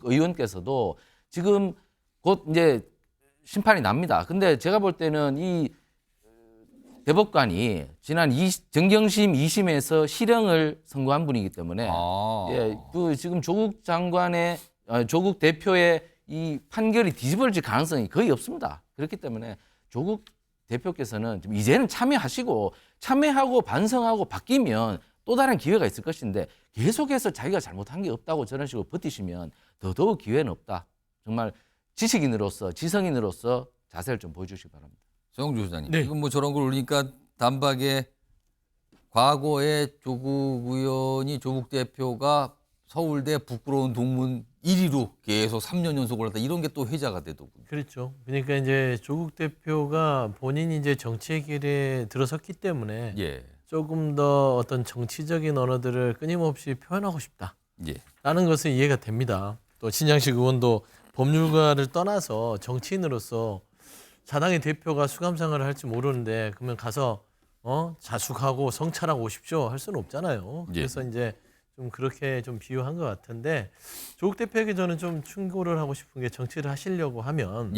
의원께서도 지금 곧 이제 심판이 납니다. 근데 제가 볼 때는 이 대법관이 지난 정경심 2심에서 실형을 선고한 분이기 때문에 지금 조국 대표의 이 판결이 뒤집어질 가능성이 거의 없습니다. 그렇기 때문에 조국 대표께서는 좀 이제는 참여하고 반성하고 바뀌면 또 다른 기회가 있을 것인데 계속해서 자기가 잘못한 게 없다고 저런 식으로 버티시면 더더욱 기회는 없다. 정말 지식인으로서 지성인으로서 자세를 좀 보여주시기 바랍니다. 정영주 소장님. 지금 뭐 저런 걸 올리니까 단박에 과거에 조국 의원이 조국 대표가 서울대 부끄러운 동문 1위로 계속 3년 연속 올랐다. 이런 게 또 회자가 되더군요. 그렇죠. 그러니까 이제 조국 대표가 본인이 이제 정치의 길에 들어섰기 때문에 조금 더 어떤 정치적인 언어들을 끊임없이 표현하고 싶다라는 것은 이해가 됩니다. 또 신장식 의원도 법률가를 떠나서 정치인으로서 자당의 대표가 수감생활을 할지 모르는데 그러면 가서 자숙하고 성찰하고 오십시오 할 수는 없잖아요. 그래서 이제 좀 그렇게 좀 비유한 것 같은데 조국 대표에게 저는 좀 충고를 하고 싶은 게 정치를 하시려고 하면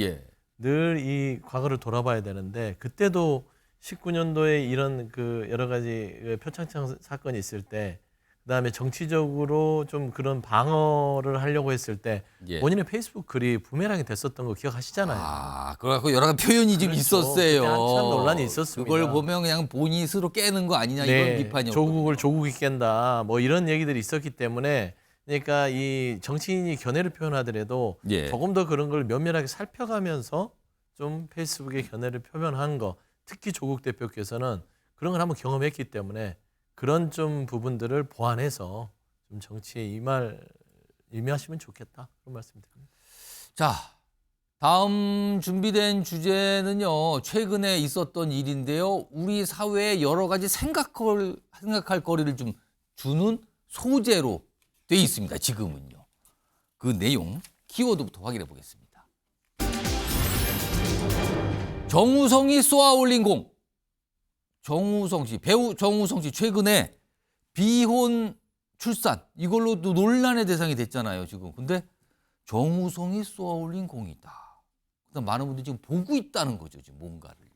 늘 이 과거를 돌아봐야 되는데 그때도 19년도에 이런 여러 가지 표창장 사건이 있을 때 그다음에 정치적으로 좀 그런 방어를 하려고 했을 때 예. 본인의 페이스북 글이 부메랑이 됐었던 거 기억하시잖아요. 아, 그래갖고 여러 가지 표현이 좀 있었어요. 그때 한참 논란이 있었습니다. 그걸 보면 그냥 본인이 스스로 깨는 거 아니냐 이런 비판이었거든요. 조국을 조국이 깬다. 뭐 이런 얘기들이 있었기 때문에 그러니까 이 정치인이 견해를 표현하더라도 예. 조금 더 그런 걸 면밀하게 살펴가면서 좀 페이스북에 견해를 표현한 거, 특히 조국 대표께서는 그런 걸 한번 경험했기 때문에 그런 좀 부분들을 보완해서 좀 정치에 임하시면 좋겠다 그런 말씀드립니다. 자, 다음 준비된 주제는요. 최근에 있었던 일인데요. 우리 사회에 여러 가지 생각할 거리를 좀 주는 소재로 돼 있습니다. 지금은요. 그 내용 키워드부터 확인해 보겠습니다. 정우성이 쏘아올린 공. 정우성 씨, 배우 정우성 씨 최근에 비혼 출산 이걸로도 논란의 대상이 됐잖아요. 지금. 근데 정우성이 쏘아올린 공이다. 그다음 많은 분들이 지금 보고 있다는 거죠. 지금 뭔가를요.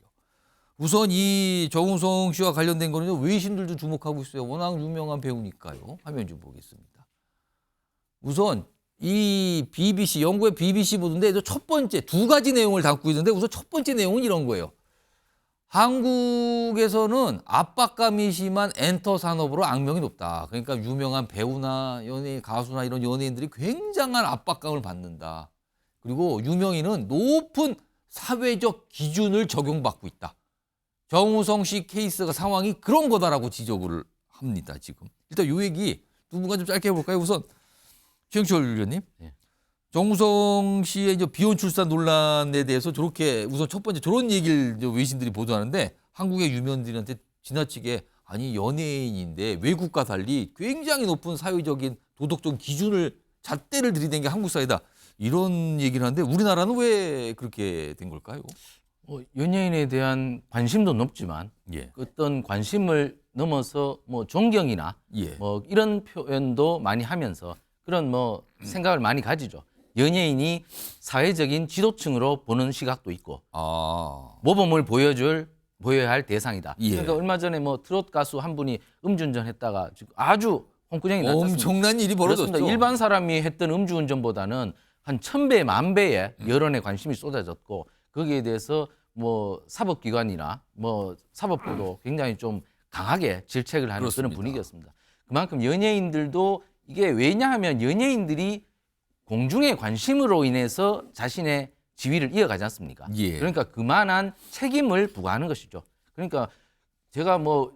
우선 이 정우성 씨와 관련된 거는 외신들도 주목하고 있어요. 워낙 유명한 배우니까요. 화면 좀 보겠습니다. 우선 이 BBC, 영국의 BBC 보도인데 첫 번째 두 가지 내용을 담고 있는데 우선 첫 번째 내용은 이런 거예요. 한국에서는 압박감이 심한 엔터 산업으로 악명이 높다. 그러니까 유명한 배우나 연예인, 가수나 이런 연예인들이 굉장한 압박감을 받는다. 그리고 유명인은 높은 사회적 기준을 적용받고 있다. 정우성 씨 케이스가 상황이 그런 거다라고 지적을 합니다. 지금. 일단 요 얘기 두 분과 좀 짧게 해볼까요? 우선 최영철 의원님. 정우성 씨의 이제 비혼 출산 논란에 대해서 저렇게 우선 첫 번째 저런 얘기를 외신들이 보도하는데 한국의 유명인들한테 지나치게 아니 연예인인데 외국과 달리 굉장히 높은 사회적인 도덕적인 기준을 잣대를 들이댄 게 한국 사회다. 이런 얘기를 하는데 우리나라는 왜 그렇게 된 걸까요? 연예인에 대한 관심도 높지만 어떤 관심을 넘어서 뭐 존경이나 뭐 이런 표현도 많이 하면서 그런 뭐 생각을 많이 가지죠. 연예인이 사회적인 지도층으로 보는 시각도 있고 모범을 보여야 할 대상이다. 그러니까 얼마 전에 뭐 트로트 가수 한 분이 음주운전 했다가 지금 아주 홍구쟁이 났습니다. 엄청난 일이 벌어졌죠. 그렇습니다. 일반 사람이 했던 음주운전보다는 한 1000배, 10,000배의 여론의 관심이 쏟아졌고 거기에 대해서 뭐 사법기관이나 뭐 사법부도 굉장히 좀 강하게 질책을 하는 그런 분위기였습니다. 그만큼 연예인들도 이게 왜냐하면 연예인들이 공중의 관심으로 인해서 자신의 지위를 이어가지 않습니까? 그러니까 그만한 책임을 부과하는 것이죠. 그러니까 제가 뭐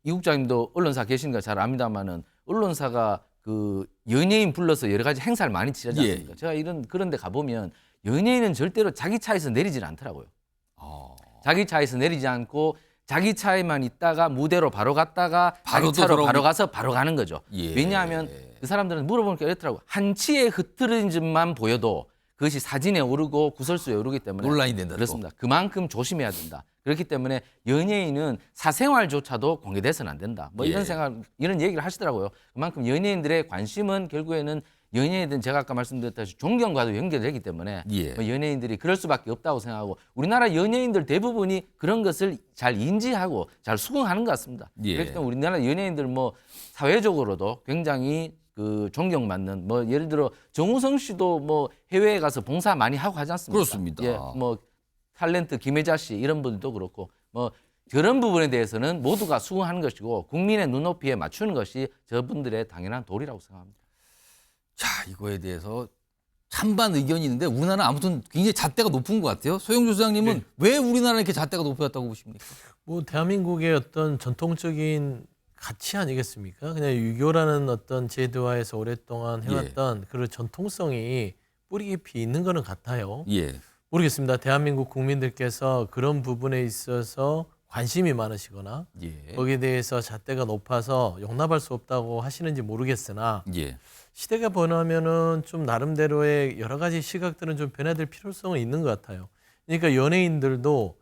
이 국장님도 언론사 계시니까 잘 압니다만은 언론사가 그 연예인 불러서 여러 가지 행사를 많이 치르지 않습니까? 제가 그런 데 가보면 연예인은 절대로 자기 차에서 내리질 않더라고요. 자기 차에서 내리지 않고 자기 차에만 있다가 무대로 바로 갔다가 자기 차로 바로 가서 바로 가는 거죠. 왜냐하면 그 사람들은 물어보니까 이렇더라고요. 한치의 흐트러진 점만 보여도 그것이 사진에 오르고 구설수에 오르기 때문에 논란이 된다. 그렇습니다. 그만큼 조심해야 된다. 그렇기 때문에 연예인은 사생활조차도 공개돼서는 안 된다. 뭐 이런 얘기를 하시더라고요. 그만큼 연예인들의 관심은 결국에는 연예인들은 제가 아까 말씀드렸다시피 존경과도 연결되기 때문에 뭐 연예인들이 그럴 수밖에 없다고 생각하고 우리나라 연예인들 대부분이 그런 것을 잘 인지하고 잘 수긍하는 것 같습니다. 그렇기 때문에 우리나라 연예인들 뭐 사회적으로도 굉장히 그 존경받는 뭐 예를 들어 정우성 씨도 뭐 해외에 가서 봉사 많이 하고 하지 않습니까? 그렇습니다. 뭐 탤런트 김혜자 씨 이런 분들도 그렇고 뭐 그런 부분에 대해서는 모두가 수긍하는 것이고 국민의 눈높이에 맞추는 것이 저분들의 당연한 도리라고 생각합니다. 자, 이거에 대해서 찬반 의견이 있는데 우리나라는 아무튼 굉장히 잣대가 높은 것 같아요. 소영주 소장님은 왜 우리나라는 이렇게 잣대가 높았다고 보십니까? 뭐 대한민국의 어떤 전통적인 가치 아니겠습니까? 그냥 유교라는 어떤 제도화에서 오랫동안 해왔던 그런 전통성이 뿌리 깊이 있는 거는 같아요. 모르겠습니다. 대한민국 국민들께서 그런 부분에 있어서 관심이 많으시거나 거기에 대해서 잣대가 높아서 용납할 수 없다고 하시는지 모르겠으나 시대가 변하면은 좀 나름대로의 여러 가지 시각들은 좀 변화될 필요성은 있는 것 같아요. 그러니까 연예인들도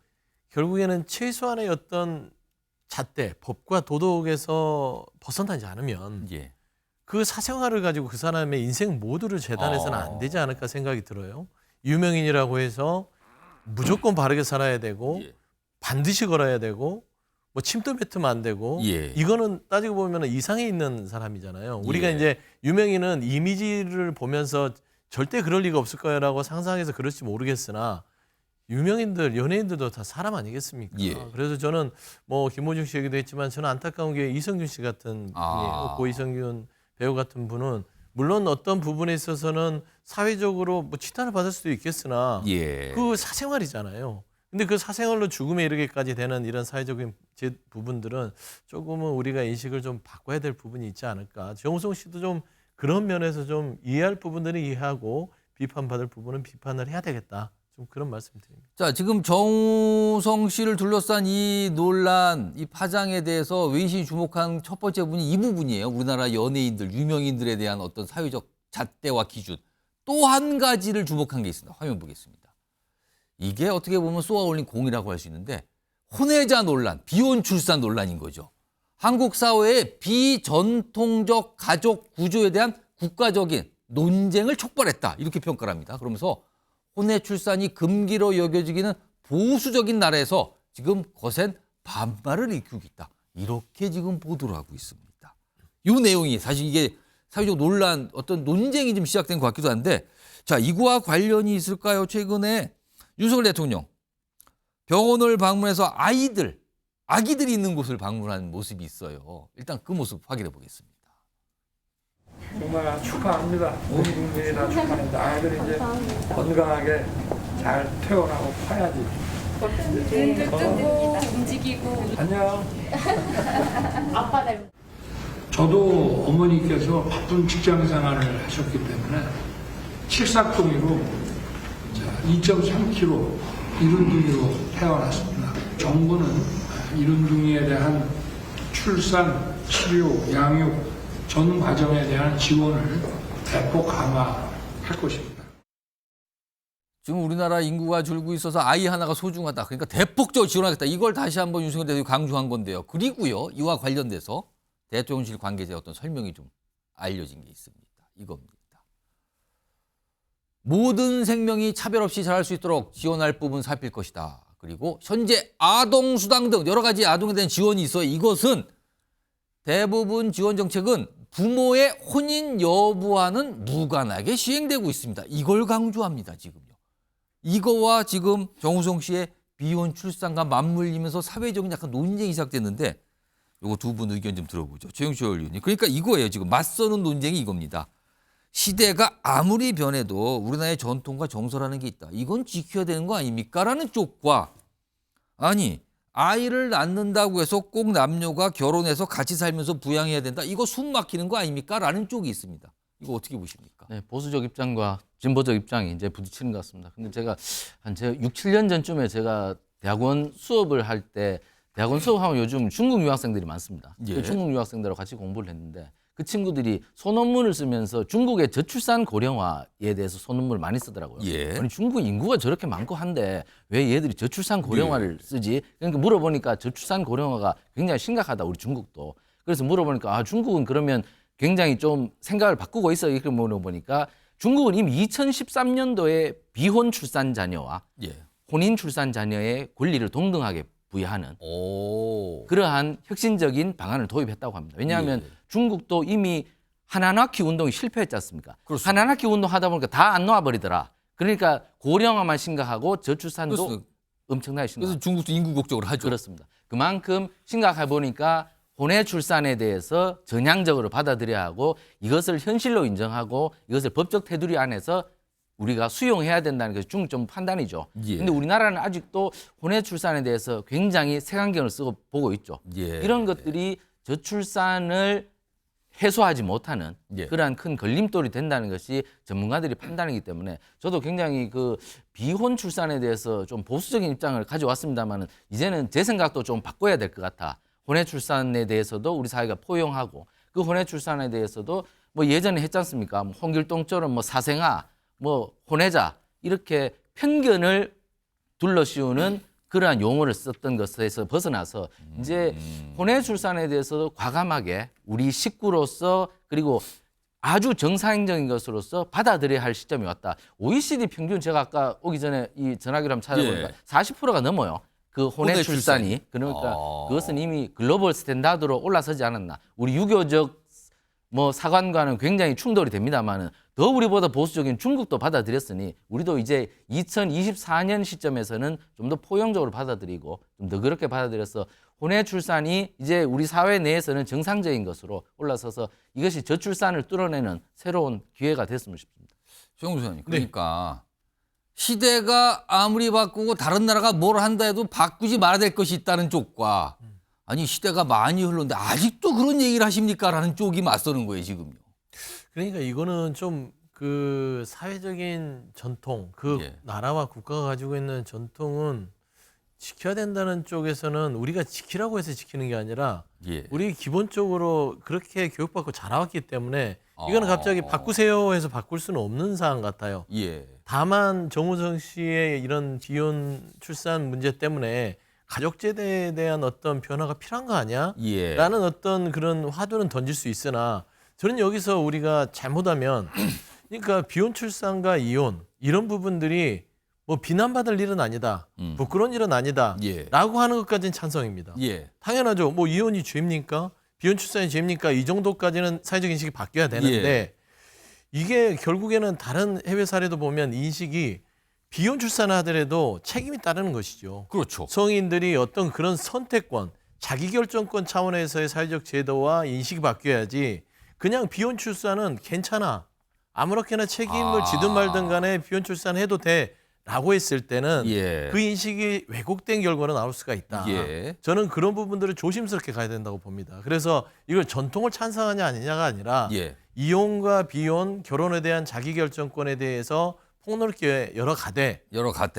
결국에는 최소한의 어떤 잣대, 법과 도덕에서 벗어나지 않으면 그 사생활을 가지고 그 사람의 인생 모두를 재단해서는 안 되지 않을까 생각이 들어요. 유명인이라고 해서 무조건 바르게 살아야 되고 반드시 걸어야 되고 뭐 침도 뱉으면 안 되고 예. 이거는 따지고 보면 이상에 있는 사람이잖아요. 우리가 예. 이제 유명인은 이미지를 보면서 절대 그럴 리가 없을 거라고 상상해서 그럴지 모르겠으나 유명인들, 연예인들도 다 사람 아니겠습니까? 예. 그래서 저는 뭐 김호중 씨 얘기도 했지만 저는 안타까운 게 이성균 씨 같은 분이 고 이성균 배우 같은 분은 물론 어떤 부분에 있어서는 사회적으로 뭐 치탄을 받을 수도 있겠으나 예. 그 사생활이잖아요. 근데 그 사생활로 죽음에 이르기까지 되는 이런 사회적인 부분들은 조금은 우리가 인식을 좀 바꿔야 될 부분이 있지 않을까. 정우성 씨도 좀 그런 면에서 좀 이해할 부분들은 이해하고 비판받을 부분은 비판을 해야 되겠다. 좀 그런 말씀드립니다. 자, 지금 정우성 씨를 둘러싼 이 논란, 이 파장에 대해서 외신이 주목한 첫 번째 부분이 이 부분이에요. 우리나라 연예인들, 유명인들에 대한 어떤 사회적 잣대와 기준. 또 한 가지를 주목한 게 있습니다. 화면 보겠습니다. 이게 어떻게 보면 쏘아 올린 공이라고 할 수 있는데 혼외자 논란, 비혼 출산 논란인 거죠. 한국 사회의 비전통적 가족 구조에 대한 국가적인 논쟁을 촉발했다. 이렇게 평가를 합니다. 그러면서 혼외 출산이 금기로 여겨지기는 보수적인 나라에서 지금 거센 반발을 일으키고 있다. 이렇게 지금 보도를 하고 있습니다. 이 내용이 사실 이게 사회적 논란, 어떤 논쟁이 좀 시작된 것 같기도 한데, 자, 이거와 관련이 있을까요? 최근에 윤석열 대통령 병원을 방문해서 아기들이 있는 곳을 방문한 모습이 있어요. 일단 그 모습 확인해 보겠습니다. 정말 축하합니다. 온 국민이 다 축하합니다. 아이들이 이제 건강하게 잘 태어나고 커야지. 눈도 뜨고 움직이고. 안녕. 아빠 닮. 저도 어머니께서 바쁜 직장 생활을 하셨기 때문에 칠삭동이고 2.3kg 이른둥이로 태어났습니다. 정부는 이른둥이에 대한 출산, 치료, 양육 전 과정에 대한 지원을 대폭 강화할 것입니다. 지금 우리나라 인구가 줄고 있어서 아이 하나가 소중하다. 그러니까 대폭적으로 지원하겠다. 이걸 다시 한번 윤석열 대통령이 강조한 건데요. 그리고요, 이와 관련돼서 대통령실 관계자의 어떤 설명이 좀 알려진 게 있습니다. 이겁니다. 모든 생명이 차별 없이 자랄 수 있도록 지원할 부분 살필 것이다. 그리고 현재 아동수당 등 여러 가지 아동에 대한 지원이 있어요. 이것은 대부분 지원 정책은 부모의 혼인 여부와는 무관하게 시행되고 있습니다. 이걸 강조합니다. 지금요. 이거와 지금 정우성 씨의 비혼 출산과 맞물리면서 사회적인 약간 논쟁이 시작됐는데 요거 두 분 의견 좀 들어보죠. 최영철 의원님. 그러니까 이거예요. 지금 맞서는 논쟁이 이겁니다. 시대가 아무리 변해도 우리나라의 전통과 정서라는 게 있다. 이건 지켜야 되는 거 아닙니까? 라는 쪽과 아니 아이를 낳는다고 해서 꼭 남녀가 결혼해서 같이 살면서 부양해야 된다. 이거 숨 막히는 거 아닙니까? 라는 쪽이 있습니다. 이거 어떻게 보십니까? 네, 보수적 입장과 진보적 입장이 이제 부딪히는 것 같습니다. 근데 제가 한 6, 7년 전쯤에 제가 대학원 수업을 할 때 대학원 수업하면 요즘 중국 유학생들이 많습니다. 예. 그 중국 유학생들하고 같이 공부를 했는데 그 친구들이 소논문을 쓰면서 중국의 저출산 고령화에 대해서 소논문을 많이 쓰더라고요. 예. 아니 중국 인구가 저렇게 많고 한데 왜 얘들이 저출산 고령화를 쓰지? 그러니까 물어보니까 저출산 고령화가 굉장히 심각하다. 우리 중국도. 그래서 물어보니까 아 중국은 그러면 굉장히 좀 생각을 바꾸고 있어. 이렇게 물어보니까 중국은 이미 2013년도에 비혼 출산 자녀와 혼인 출산 자녀의 권리를 동등하게 부여하는 그러한 혁신적인 방안을 도입했다고 합니다. 왜냐하면 중국도 이미 하나낳키 운동이 실패했지 않습니까? 하나낳키 운동 하다 보니까 다 안 놓아버리더라. 그러니까 고령화만 심각하고 저출산도 엄청나게 심각하고. 그래서 중국도 인구 국적으로 하죠. 그렇습니다. 그만큼 심각해 보니까 혼외 출산에 대해서 전향적으로 받아들여야 하고 이것을 현실로 인정하고 이것을 법적 테두리 안에서 우리가 수용해야 된다는 것이 중점 판단이죠. 그런데 우리나라는 아직도 혼외 출산에 대해서 굉장히 색안경을 쓰고 보고 있죠. 이런 것들이 저출산을 해소하지 못하는 그러한 큰 걸림돌이 된다는 것이 전문가들이 판단이기 때문에 저도 굉장히 그 비혼 출산에 대해서 좀 보수적인 입장을 가져왔습니다만은 이제는 제 생각도 좀 바꿔야 될 것 같아. 혼외 출산에 대해서도 우리 사회가 포용하고 그 혼외 출산에 대해서도 뭐 예전에 했지 않습니까? 뭐 홍길동처럼 뭐 사생아, 뭐 혼외자 이렇게 편견을 둘러씌우는 그러한 용어를 썼던 것에서 벗어나서 이제 혼외 출산에 대해서도 과감하게 우리 식구로서 그리고 아주 정상적인 것으로서 받아들여야 할 시점이 왔다. OECD 평균 제가 아까 오기 전에 이 전화기를 한번 찾아보니까 40%가 넘어요. 그 혼외 혼외 출산이 그러니까 그것은 이미 글로벌 스탠다드로 올라서지 않았나. 우리 유교적 뭐 사관과는 굉장히 충돌이 됩니다만은 더 우리보다 보수적인 중국도 받아들였으니 우리도 이제 2024년 시점에서는 좀 더 포용적으로 받아들이고 좀 더 그렇게 받아들여서 혼외 출산이 이제 우리 사회 내에서는 정상적인 것으로 올라서서 이것이 저출산을 뚫어내는 새로운 기회가 됐으면 싶습니다. 조영구 소장님, 그러니까 시대가 아무리 바꾸고 다른 나라가 뭘 한다 해도 바꾸지 말아야 될 것이 있다는 쪽과 아니 시대가 많이 흘렀는데 아직도 그런 얘기를 하십니까? 라는 쪽이 맞서는 거예요, 지금요. 그러니까 이거는 좀 그 사회적인 전통, 그 나라와 국가가 가지고 있는 전통은 지켜야 된다는 쪽에서는 우리가 지키라고 해서 지키는 게 아니라 우리 기본적으로 그렇게 교육받고 자라왔기 때문에 이거는 갑자기 바꾸세요 해서 바꿀 수는 없는 사안 같아요. 다만 정우성 씨의 이런 비혼 출산 문제 때문에 가족제도에 대한 어떤 변화가 필요한 거 아니야? 라는 어떤 그런 화두는 던질 수 있으나 저는 여기서 우리가 잘못하면 그러니까 비혼 출산과 이혼 이런 부분들이 뭐 비난받을 일은 아니다. 부끄러운 일은 아니다. 라고 하는 것까지는 찬성입니다. 당연하죠. 뭐 이혼이 죄입니까? 비혼 출산이 죄입니까? 이 정도까지는 사회적 인식이 바뀌어야 되는데 이게 결국에는 다른 해외 사례도 보면 인식이 비혼 출산을 하더라도 책임이 따르는 것이죠. 그렇죠. 성인들이 어떤 그런 선택권, 자기결정권 차원에서의 사회적 제도와 인식이 바뀌어야지 그냥 비혼 출산은 괜찮아. 아무렇게나 책임을 지든 말든 간에 비혼 출산해도 돼. 라고 했을 때는 그 인식이 왜곡된 결과로 나올 수가 있다. 저는 그런 부분들을 조심스럽게 가야 된다고 봅니다. 그래서 이걸 전통을 찬성하냐 아니냐가 아니라 이혼과 비혼, 결혼에 대한 자기결정권에 대해서 폭넓게 열어가되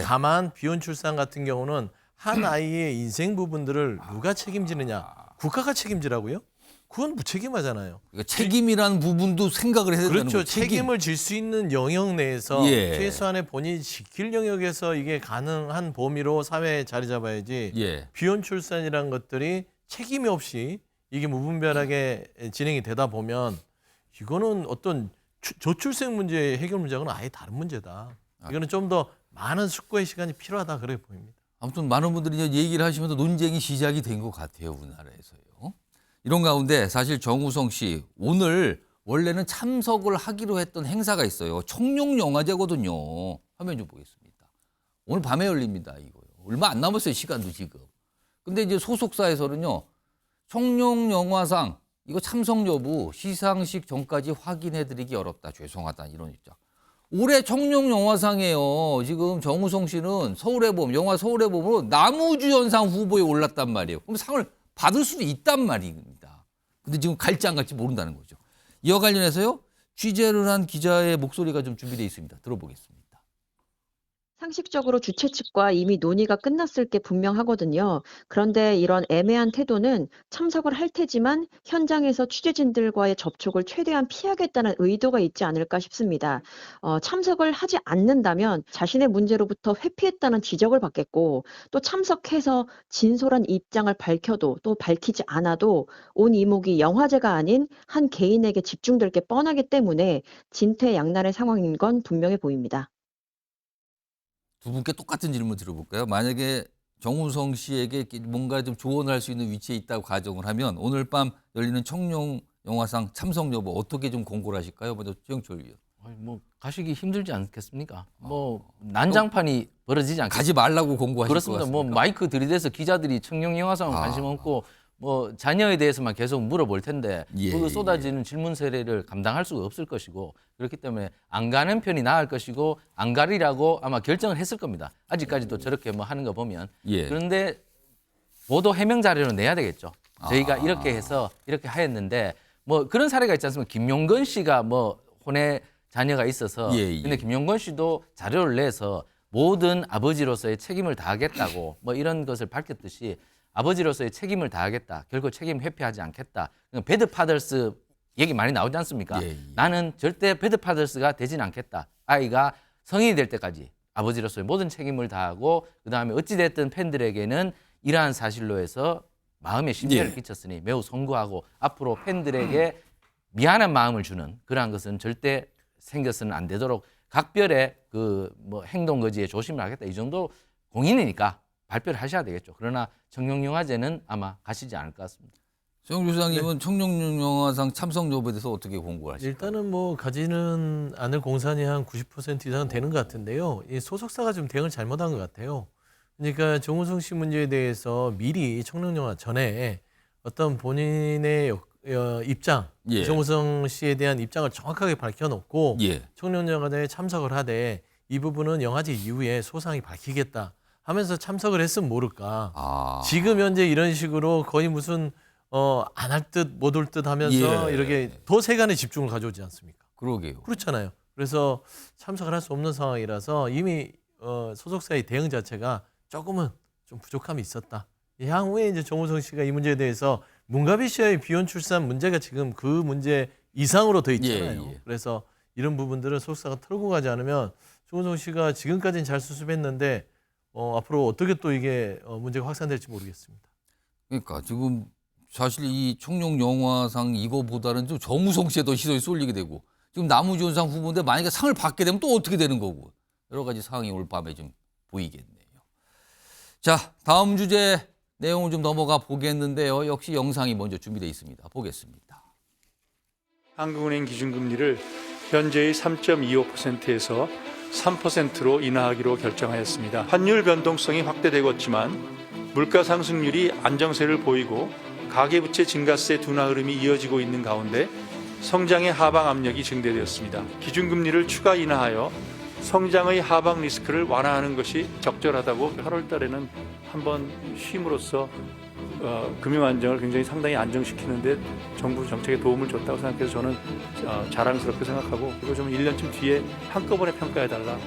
다만 비혼 출산 같은 경우는 한 아이의 인생 부분들을 누가 책임지느냐. 국가가 책임지라고요? 그건 무책임하잖아요. 그러니까 책임이라는 부분도 생각을 해야 된다는 그렇죠. 거죠. 책임을 질 수 있는 영역 내에서 최소한의 본인이 지킬 영역에서 이게 가능한 범위로 사회에 자리 잡아야지 비혼 출산이라는 것들이 책임이 없이 이게 무분별하게 진행이 되다 보면 이거는 어떤 저출생 문제 해결 문제하고는 아예 다른 문제다. 이거는 좀 더 많은 숙고의 시간이 필요하다 그렇게 보입니다. 아무튼 많은 분들이 이제 얘기를 하시면서 논쟁이 시작이 된 것 같아요, 우리나라에서요. 이런 가운데 사실 정우성 씨 오늘 원래는 참석을 하기로 했던 행사가 있어요. 청룡영화제거든요. 화면 좀 보겠습니다. 오늘 밤에 열립니다. 이거요. 얼마 안 남았어요. 시간도 지금. 근데 이제 소속사에서는요. 청룡영화상 이거 참석 여부 시상식 전까지 확인해드리기 어렵다. 죄송하다. 이런 입장. 올해 청룡영화상에요. 지금 정우성 씨는 서울의 봄, 영화 서울의 봄으로 남우주연상 후보에 올랐단 말이에요. 그럼 상을 받을 수도 있단 말입니다. 근데 지금 갈지 안 갈지 모른다는 거죠. 이와 관련해서요. 취재를 한 기자의 목소리가 좀 준비되어 있습니다. 들어보겠습니다. 상식적으로 주최 측과 이미 논의가 끝났을 게 분명하거든요. 그런데 이런 애매한 태도는 참석을 할 테지만 현장에서 취재진들과의 접촉을 최대한 피하겠다는 의도가 있지 않을까 싶습니다. 참석을 하지 않는다면 자신의 문제로부터 회피했다는 지적을 받겠고 또 참석해서 진솔한 입장을 밝혀도 또 밝히지 않아도 온 이목이 영화제가 아닌 한 개인에게 집중될 게 뻔하기 때문에 진퇴양난의 상황인 건 분명해 보입니다. 두 분께 똑같은 질문 드려볼까요? 만약에 정우성 씨에게 뭔가 좀 조언을 할 수 있는 위치에 있다고 가정을 하면 오늘 밤 열리는 청룡영화상 참석 여부 어떻게 좀 공고를 하실까요? 먼저 최영철 의원. 뭐 가시기 힘들지 않겠습니까? 뭐 난장판이 벌어지지 않겠습니까? 가지 말라고 공고하실 것 그렇습니다. 같습니까? 뭐 마이크 들이대서 기자들이 청룡영화상은 관심 없고 뭐 자녀에 대해서만 계속 물어볼 텐데 그 쏟아지는 질문 세례를 감당할 수가 없을 것이고 그렇기 때문에 안 가는 편이 나을 것이고 안 가리라고 아마 결정을 했을 겁니다. 아직까지도 저렇게 뭐 하는 거 보면 그런데 보도 해명 자료는 내야 되겠죠. 저희가 이렇게 해서 이렇게 하였는데 뭐 그런 사례가 있지 않습니까? 김용건 씨가 뭐 혼외 자녀가 있어서 근데 김용건 씨도 자료를 내서 모든 아버지로서의 책임을 다하겠다고 뭐 이런 것을 밝혔듯이 아버지로서의 책임을 다하겠다. 결코 책임 회피하지 않겠다. 배드 파더스 얘기 많이 나오지 않습니까? 나는 절대 배드 파더스가 되진 않겠다. 아이가 성인이 될 때까지 아버지로서의 모든 책임을 다하고 그다음에 어찌됐든 팬들에게는 이러한 사실로 해서 마음에 심려를 끼쳤으니 매우 송구하고 앞으로 팬들에게 미안한 마음을 주는 그러한 것은 절대 생겨서는 안 되도록 각별의 그 뭐 행동 거지에 조심을 하겠다. 이 정도 공인이니까 발표를 하셔야 되겠죠. 그러나 청룡영화제는 아마 가시지 않을 것 같습니다. 정 교수장님은 청룡영화상 참석 여부에 대해서 어떻게 공고를 하실까요? 일단은 뭐 가지는 않을 공산이 한 90% 이상은 되는 것 같은데요. 이 소속사가 좀 대응을 잘못한 것 같아요. 그러니까 정우성 씨 문제에 대해서 미리 청룡영화 전에 어떤 본인의 입장, 예. 정우성 씨에 대한 입장을 정확하게 밝혀놓고 예. 청룡영화제에 참석을 하되 이 부분은 영화제 이후에 소상히 밝히겠다 하면서 참석을 했으면 모를까. 지금 현재 이런 식으로 거의 무슨 안 할 듯 못 올 듯 하면서 예. 이렇게 더 세간의 집중을 가져오지 않습니까? 그러게요. 그렇잖아요. 그래서 참석을 할 수 없는 상황이라서 이미 소속사의 대응 자체가 조금은 좀 부족함이 있었다. 향후에 이제 정우성 씨가 이 문제에 대해서 문가비 씨의 비혼 출산 문제가 지금 그 문제 이상으로 돼 있잖아요. 예. 그래서 이런 부분들을 소속사가 털고 가지 않으면 정우성 씨가 지금까지는 잘 수습했는데 앞으로 어떻게 또 이게 문제가 확산될지 모르겠습니다. 그러니까 지금 사실 이 청룡영화상 이거보다는 좀 정우성 씨에 더 시선이 쏠리게 되고 지금 나무주연상 후보인데 만약에 상을 받게 되면 또 어떻게 되는 거고 여러 가지 상황이 올 밤에 좀 보이겠네요. 자, 다음 주제 내용을 좀 넘어가 보겠는데요. 역시 영상이 먼저 준비되어 있습니다. 보겠습니다. 한국은행 기준금리를 현재의 3.25%에서 3%로 인하하기로 결정하였습니다. 환율 변동성이 확대되고 있지만 물가 상승률이 안정세를 보이고 가계부채 증가세 둔화 흐름이 이어지고 있는 가운데 성장의 하방 압력이 증대되었습니다. 기준금리를 추가 인하하여 성장의 하방 리스크를 완화하는 것이 적절하다고 8월 달에는 한번 쉼으로써 금융 안정을 굉장히 상당히 안정시키는데 정부 정책에 도움을 줬다고 생각해서 저는 자랑스럽게 생각하고 그리고 좀 1년쯤 뒤에 한꺼번에 평가해달라.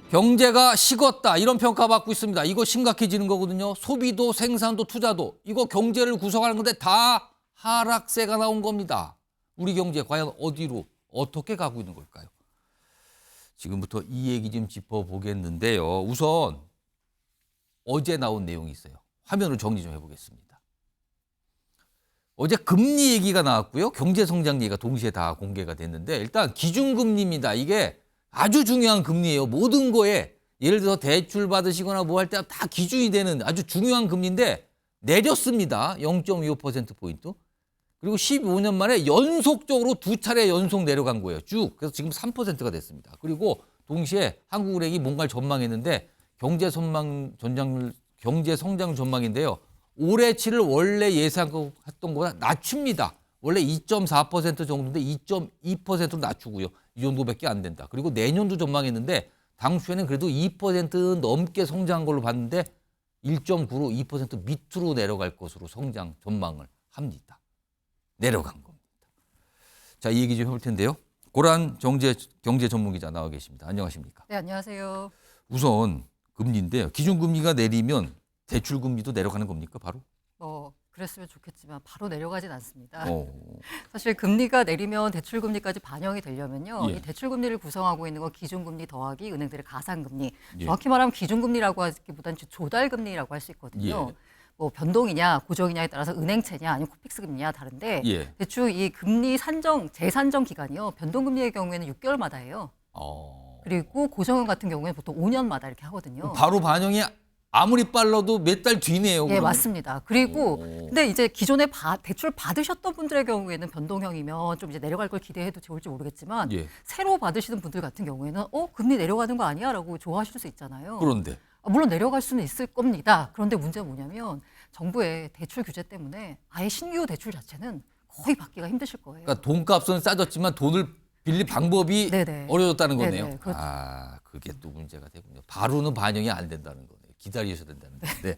경제가 식었다 이런 평가 받고 있습니다. 이거 심각해지는 거거든요. 소비도 생산도 투자도 이거 경제를 구성하는 건데 다 하락세가 나온 겁니다. 우리 경제 과연 어디로 어떻게 가고 있는 걸까요? 지금부터 이 얘기 좀 짚어보겠는데요. 우선 어제 나온 내용이 있어요. 화면으로 정리 좀 해보겠습니다. 어제 금리 얘기가 나왔고요. 경제성장 얘기가 동시에 다 공개가 됐는데 일단 기준금리입니다. 이게 아주 중요한 금리예요. 모든 거에 예를 들어서 대출 받으시거나 뭐 할 때 다 기준이 되는 아주 중요한 금리인데 내렸습니다. 0.25%포인트. 그리고 15년 만에 연속적으로 두 차례 연속 내려간 거예요. 쭉. 그래서 지금 3%가 됐습니다. 그리고 동시에 한국은행이 뭔가를 전망했는데 경제 성장 전망인데요. 올해치를 원래 예상했던 것보다 낮춥니다. 원래 2.4% 정도인데 2.2%로 낮추고요. 이 정도밖에 안 된다. 그리고 내년도 전망했는데 당초에는 그래도 2% 넘게 성장한 걸로 봤는데 1.9로 2% 밑으로 내려갈 것으로 성장 전망을 합니다. 내려간 겁니다. 자, 이 얘기 좀 해볼 텐데요. 고란 경제 전문기자 나와 계십니다. 안녕하십니까? 네, 안녕하세요. 우선 금리인데요. 기준금리가 내리면 대출금리도 내려가는 겁니까, 바로? 그랬으면 좋겠지만 바로 내려가진 않습니다. 사실 금리가 내리면 대출금리까지 반영이 되려면요. 예. 이 대출금리를 구성하고 있는 건 기준금리 더하기 은행들의 가산금리. 예. 정확히 말하면 기준금리라고 하기보다는 조달금리라고 할 수 있거든요. 예. 뭐 변동이냐 고정이냐에 따라서 은행채냐 아니면 코픽스금리냐 다른데 예. 대충 이 금리 재산정 기간이요. 변동금리의 경우에는 6개월마다 해요. 그리고 고정금 같은 경우에는 보통 5년마다 이렇게 하거든요. 바로 반영이 아무리 빨라도 몇 달 뒤네요. 예, 그러면. 맞습니다. 그리고 근데 이제 기존에 대출 받으셨던 분들의 경우에는 변동형이면 좀 이제 내려갈 걸 기대해도 좋을지 모르겠지만 예. 새로 받으시는 분들 같은 경우에는 금리 내려가는 거 아니야라고 좋아하실 수 있잖아요. 그런데 물론 내려갈 수는 있을 겁니다. 그런데 문제는 뭐냐면 정부의 대출 규제 때문에 아예 신규 대출 자체는 거의 받기가 힘드실 거예요. 그러니까 돈값은 싸졌지만 돈을 빌릴 방법이 네네. 어려졌다는 거네요. 네네, 그렇죠. 그게 또 문제가 되군요. 바로는 반영이 안 된다는 거네요. 기다리셔야 된다는 건데.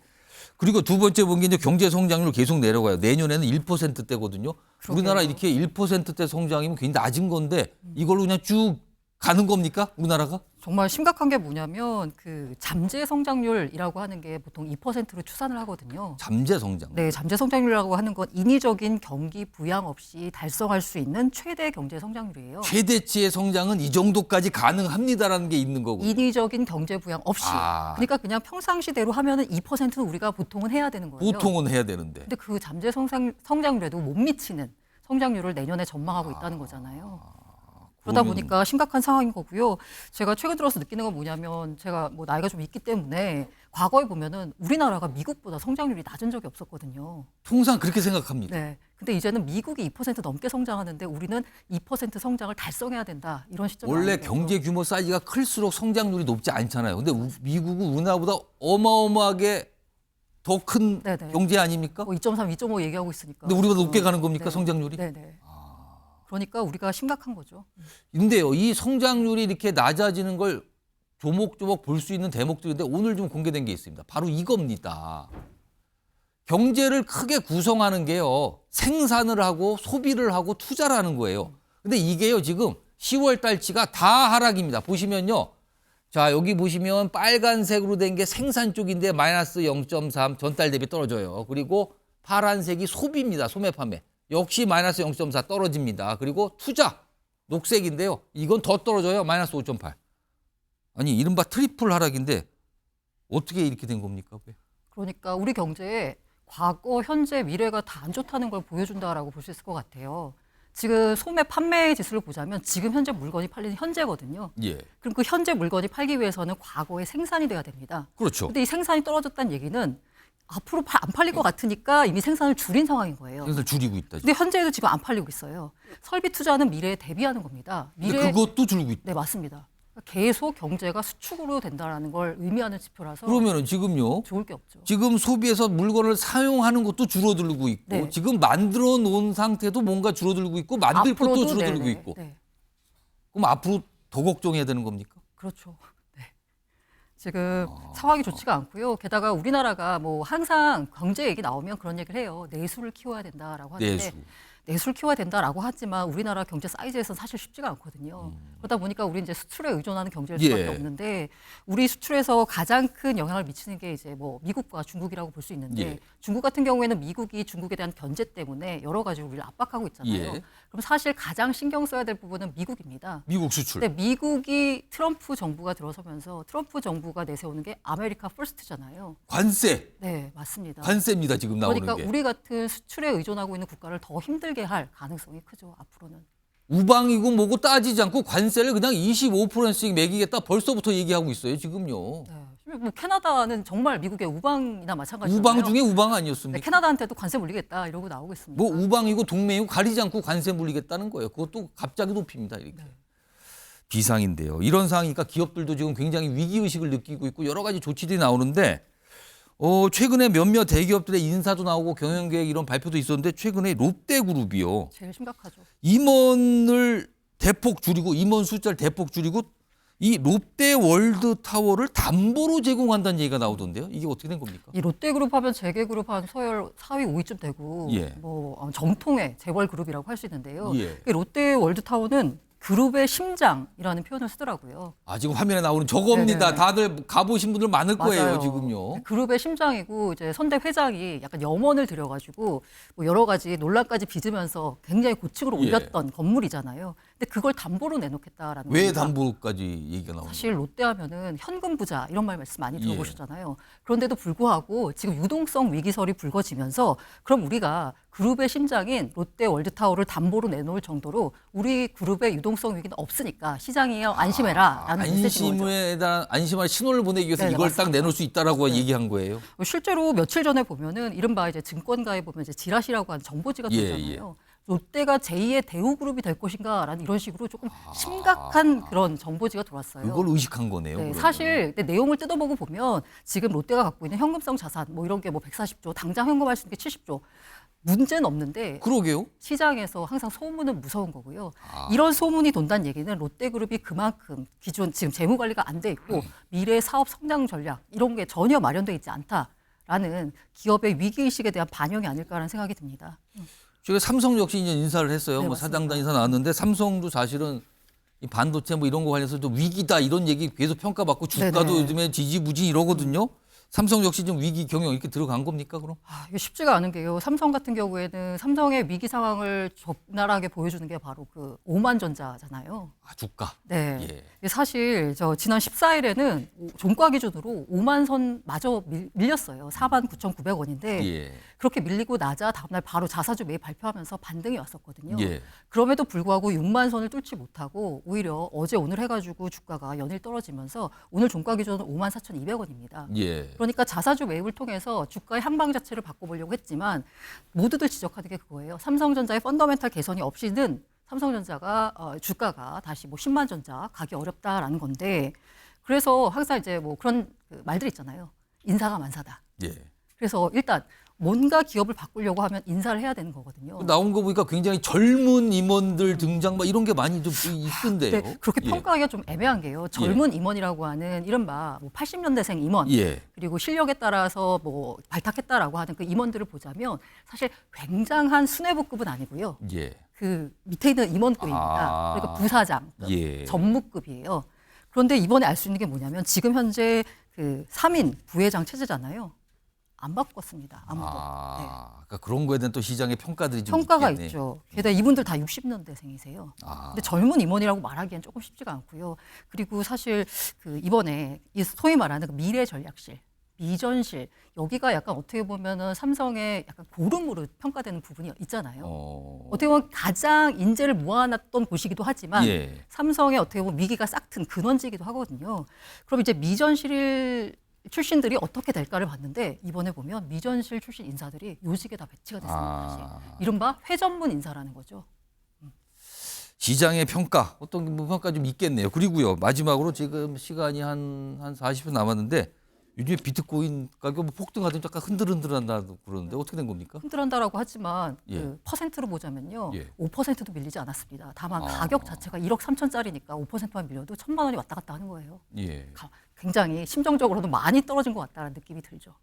그리고 두 번째 본 게 이제 경제 성장률 계속 내려가요. 내년에는 1%대거든요. 우리나라 이렇게 1%대 성장이면 굉장히 낮은 건데 이걸로 그냥 쭉 가는 겁니까? 우리나라가? 정말 심각한 게 뭐냐면 그 잠재 성장률이라고 하는 게 보통 2%로 추산을 하거든요. 잠재 성장. 네, 잠재 성장률이라고 하는 건 인위적인 경기 부양 없이 달성할 수 있는 최대 경제 성장률이에요. 최대치의 성장은 이 정도까지 가능합니다라는 게 있는 거고. 인위적인 경제 부양 없이. 그러니까 그냥 평상시대로 하면은 2%는 우리가 보통은 해야 되는 거예요. 보통은 해야 되는데. 근데 그 잠재 성장률에도 못 미치는 성장률을 내년에 전망하고 있다는 거잖아요. 그러다 보니까 심각한 상황인 거고요. 제가 최근 들어서 느끼는 건 뭐냐면 제가 뭐 나이가 좀 있기 때문에 과거에 보면은 우리나라가 미국보다 성장률이 낮은 적이 없었거든요. 통상 그렇게 생각합니다. 네. 근데 이제는 미국이 2% 넘게 성장하는데 우리는 2% 성장을 달성해야 된다. 이런 시점이 원래 아니에요. 경제 규모 사이즈가 클수록 성장률이 높지 않잖아요. 근데 미국은 우리나라보다 어마어마하게 더 큰 경제 아닙니까? 2.3, 2.5 얘기하고 있으니까. 근데 우리보다 높게 가는 겁니까, 성장률이? 네네. 그러니까 우리가 심각한 거죠. 근데요, 이 성장률이 이렇게 낮아지는 걸 조목조목 볼 수 있는 대목들인데 오늘 좀 공개된 게 있습니다. 바로 이겁니다. 경제를 크게 구성하는 게요, 생산을 하고 소비를 하고 투자를 하는 거예요. 근데 이게요, 지금 10월 달치가 다 하락입니다. 보시면요. 자, 여기 보시면 빨간색으로 된 게 생산 쪽인데 마이너스 0.3 전달 대비 떨어져요. 그리고 파란색이 소비입니다. 소매 판매. 역시 마이너스 0.4 떨어집니다. 그리고 투자, 녹색인데요. 이건 더 떨어져요. 마이너스 5.8. 아니, 이른바 트리플 하락인데 어떻게 이렇게 된 겁니까? 왜? 그러니까 우리 경제에 과거, 현재, 미래가 다 안 좋다는 걸 보여준다라고 볼 수 있을 것 같아요. 지금 소매 판매 지수를 보자면 지금 현재 물건이 팔리는 현재거든요. 예. 그럼 그 현재 물건이 팔기 위해서는 과거에 생산이 돼야 됩니다. 그렇죠. 근데 이 생산이 떨어졌다는 얘기는 앞으로 안 팔릴 것 같으니까 이미 생산을 줄인 상황인 거예요. 그래서 줄이고 있다. 근데 현재도 지금 안 팔리고 있어요. 설비 투자는 미래에 대비하는 겁니다. 근데 그것도 줄고 있다. 네, 맞습니다. 계속 경제가 수축으로 된다라는 걸 의미하는 지표라서 그러면은 지금요. 좋을 게 없죠. 지금 소비에서 물건을 사용하는 것도 줄어들고 있고 네. 지금 만들어 놓은 상태도 뭔가 줄어들고 있고 만들 것도 앞으로도, 줄어들고 네네, 있고. 네. 그럼 앞으로 더 걱정해야 되는 겁니까? 그렇죠. 네. 지금 상황이 좋지가 않고요. 게다가 우리나라가 뭐 항상 경제 얘기 나오면 그런 얘기를 해요. 내수를 키워야 된다라고 하는데 내수를 키워야 된다라고 하지만 우리나라 경제 사이즈에서는 사실 쉽지가 않거든요. 그러다 보니까 우리 이제 수출에 의존하는 경제일 수밖에 없는데 우리 수출에서 가장 큰 영향을 미치는 게 이제 뭐 미국과 중국이라고 볼 수 있는데 중국 같은 경우에는 미국이 중국에 대한 견제 때문에 여러 가지로 우리를 압박하고 있잖아요. 그럼 사실 가장 신경 써야 될 부분은 미국입니다. 미국 수출. 근데 미국이 트럼프 정부가 들어서면서 트럼프 정부가 내세우는 게 아메리카 퍼스트잖아요. 관세. 네, 맞습니다. 관세입니다, 지금 나오는 그러니까 게. 우리 같은 수출에 의존하고 있는 국가를 더 힘들게 할 가능성이 크죠, 앞으로는. 우방이고 뭐고 따지지 않고 관세를 그냥 25%씩 매기겠다 벌써부터 얘기하고 있어요, 지금요. 네. 뭐 캐나다는 정말 미국의 우방이나 마찬가지잖아요. 우방 중에 우방 아니었습니까? 네, 캐나다한테도 관세 물리겠다 이러고 나오고 있습니다. 뭐 우방이고 동맹이고 가리지 않고 관세 물리겠다는 거예요. 그것도 갑자기 높입니다, 이렇게. 비상인데요. 이런 상황이니까 기업들도 지금 굉장히 위기의식을 느끼고 있고 여러 가지 조치들이 나오는데 최근에 몇몇 대기업들의 인사도 나오고 경영계획 이런 발표도 있었는데 최근에 롯데그룹이요. 제일 심각하죠. 임원을 대폭 줄이고 임원 숫자를 대폭 줄이고 이 롯데월드타워를 담보로 제공한다는 얘기가 나오던데요. 이게 어떻게 된 겁니까? 이 롯데그룹 하면 재계그룹 한 서열 4위, 5위쯤 되고 뭐 정통의 재벌그룹이라고 할 수 있는데요. 롯데월드타워는 그룹의 심장이라는 표현을 쓰더라고요. 아, 지금 화면에 나오는 저겁니다. 네네. 다들 가보신 분들 많을 거예요, 맞아요. 지금요. 그룹의 심장이고 이제 선대 회장이 약간 염원을 들여가지고 뭐 여러 가지 논란까지 빚으면서 굉장히 고층으로 올렸던 건물이잖아요. 근데 그걸 담보로 내놓겠다라는 왜 겁니다. 담보까지 얘기가 나오는 사실 롯데하면은 현금 부자 이런 말씀 많이 들어보셨잖아요. 그런데도 불구하고 지금 유동성 위기설이 불거지면서 그럼 우리가 그룹의 심장인 롯데월드타워를 담보로 내놓을 정도로 우리 그룹의 유동성 위기는 없으니까 시장이요 안심해라라는 메시지인 거죠. 안심할 신호를 보내기 위해서 네네, 이걸 맞습니다. 딱 내놓을 수 있다라고 얘기한 거예요. 실제로 며칠 전에 보면은 이른바 이제 증권가에 보면 이제 지라시라고 하는 정보지가 있잖아요. 롯데가 제2의 대우그룹이 될 것인가라는 이런 식으로 조금 심각한 그런 정보지가 들어왔어요. 그걸 의식한 거네요. 네, 그러면. 사실 내용을 뜯어보고 보면 지금 롯데가 갖고 있는 현금성 자산 뭐 이런 게 뭐 140조, 당장 현금할 수 있는 게 70조. 문제는 없는데 그러게요. 시장에서 항상 소문은 무서운 거고요. 이런 소문이 돈다는 얘기는 롯데그룹이 그만큼 기존 지금 재무 관리가 안 돼 있고 미래 사업 성장 전략 이런 게 전혀 마련돼 있지 않다라는 기업의 위기의식에 대한 반영이 아닐까라는 생각이 듭니다. 제가 삼성 역시 이제 인사를 했어요. 네, 뭐 맞습니다. 사장단 인사 나왔는데 삼성도 사실은 이 반도체 뭐 이런 거 관련해서 좀 위기다 이런 얘기 계속 평가받고 주가도 네네. 요즘에 지지부진 이러거든요. 삼성 역시 좀 위기 경영 이렇게 들어간 겁니까 그럼? 이게 쉽지가 않은 게요. 삼성 같은 경우에는 삼성의 위기 상황을 적나라하게 보여주는 게 바로 그 오만전자잖아요. 주가. 네. 사실 저 지난 14일에는 종가 기준으로 5만 선 마저 밀렸어요. 49,900원인데 그렇게 밀리고 나자 다음날 바로 자사주 매입 발표하면서 반등이 왔었거든요. 그럼에도 불구하고 6만 선을 뚫지 못하고 오히려 어제 오늘 해가지고 주가가 연일 떨어지면서 오늘 종가 기준은 54,200원입니다. 그러니까 자사주 매입을 통해서 주가의 향방 자체를 바꿔보려고 했지만 모두들 지적하는 게 그거예요. 삼성전자의 펀더멘탈 개선이 없이는 삼성전자가 주가가 다시 뭐 10만 전자 가기 어렵다라는 건데 그래서 항상 이제 뭐 그런 그 말들 있잖아요. 인사가 만사다. 그래서 일단 뭔가 기업을 바꾸려고 하면 인사를 해야 되는 거거든요. 나온 거 보니까 굉장히 젊은 임원들 등장 막 이런 게 많이 좀 있던데요. 네, 그렇게 평가하기가 좀 애매한 게요. 젊은 임원이라고 하는 이른바 뭐 80년대생 임원 그리고 실력에 따라서 뭐 발탁했다라고 하는 그 임원들을 보자면 사실 굉장한 수뇌부급은 아니고요. 그 밑에 있는 임원급입니다. 그러니까 부사장, 전무급이에요. 그런데 이번에 알 수 있는 게 뭐냐면 지금 현재 그 3인 부회장 체제잖아요. 안 바꿨습니다. 아무도. 그러니까 그런 거에 대한 또 시장의 평가들이 좀 평가가 있겠네. 있죠. 게다가 이분들 다 60년대생이세요. 근데 젊은 임원이라고 말하기엔 조금 쉽지가 않고요. 그리고 사실 그 이번에 이 소위 말하는 그 미래 전략실, 미전실 여기가 약간 어떻게 보면은 삼성의 약간 고름으로 평가되는 부분이 있잖아요. 어떻게 보면 가장 인재를 모아놨던 곳이기도 하지만 삼성의 어떻게 보면 위기가 싹튼 근원지이기도 하거든요. 그럼 이제 미전실 출신들이 어떻게 될까를 봤는데 이번에 보면 미전실 출신 인사들이 요직에 다 배치가 됐습니다. 다시. 이른바 회전문 인사라는 거죠. 시장의 평가 어떤 평가 좀 있겠네요. 그리고요 마지막으로 지금 시간이 한 40분 남았는데 요즘에 비트코인 가격 폭등하더니 약간 흔들흔들한다고 그러는데 어떻게 된 겁니까? 흔들한다라고 하지만 그 퍼센트로 보자면요 5%도 밀리지 않았습니다. 다만 가격 자체가 1억 3천짜리니까 5%만 밀려도 1,000만 원이 왔다 갔다 하는 거예요. 굉장히 심정적으로도 많이 떨어진 것 같다는 느낌이 들죠.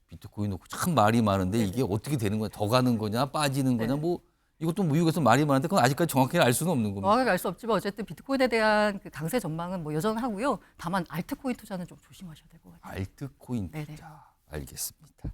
비트코인 놓고 참 말이 많은데 이게 어떻게 되는 거냐? 더 가는 거냐? 빠지는 거냐? 뭐 이것도 미국에서 말이 많은데 그건 아직까지 정확히 알 수는 없는 겁니다. 정확하게 알 수 없지만 어쨌든 비트코인에 대한 그 강세 전망은 뭐 여전하고요. 다만 알트코인 투자는 좀 조심하셔야 될 것 같아요. 알트코인 투자. 알겠습니다.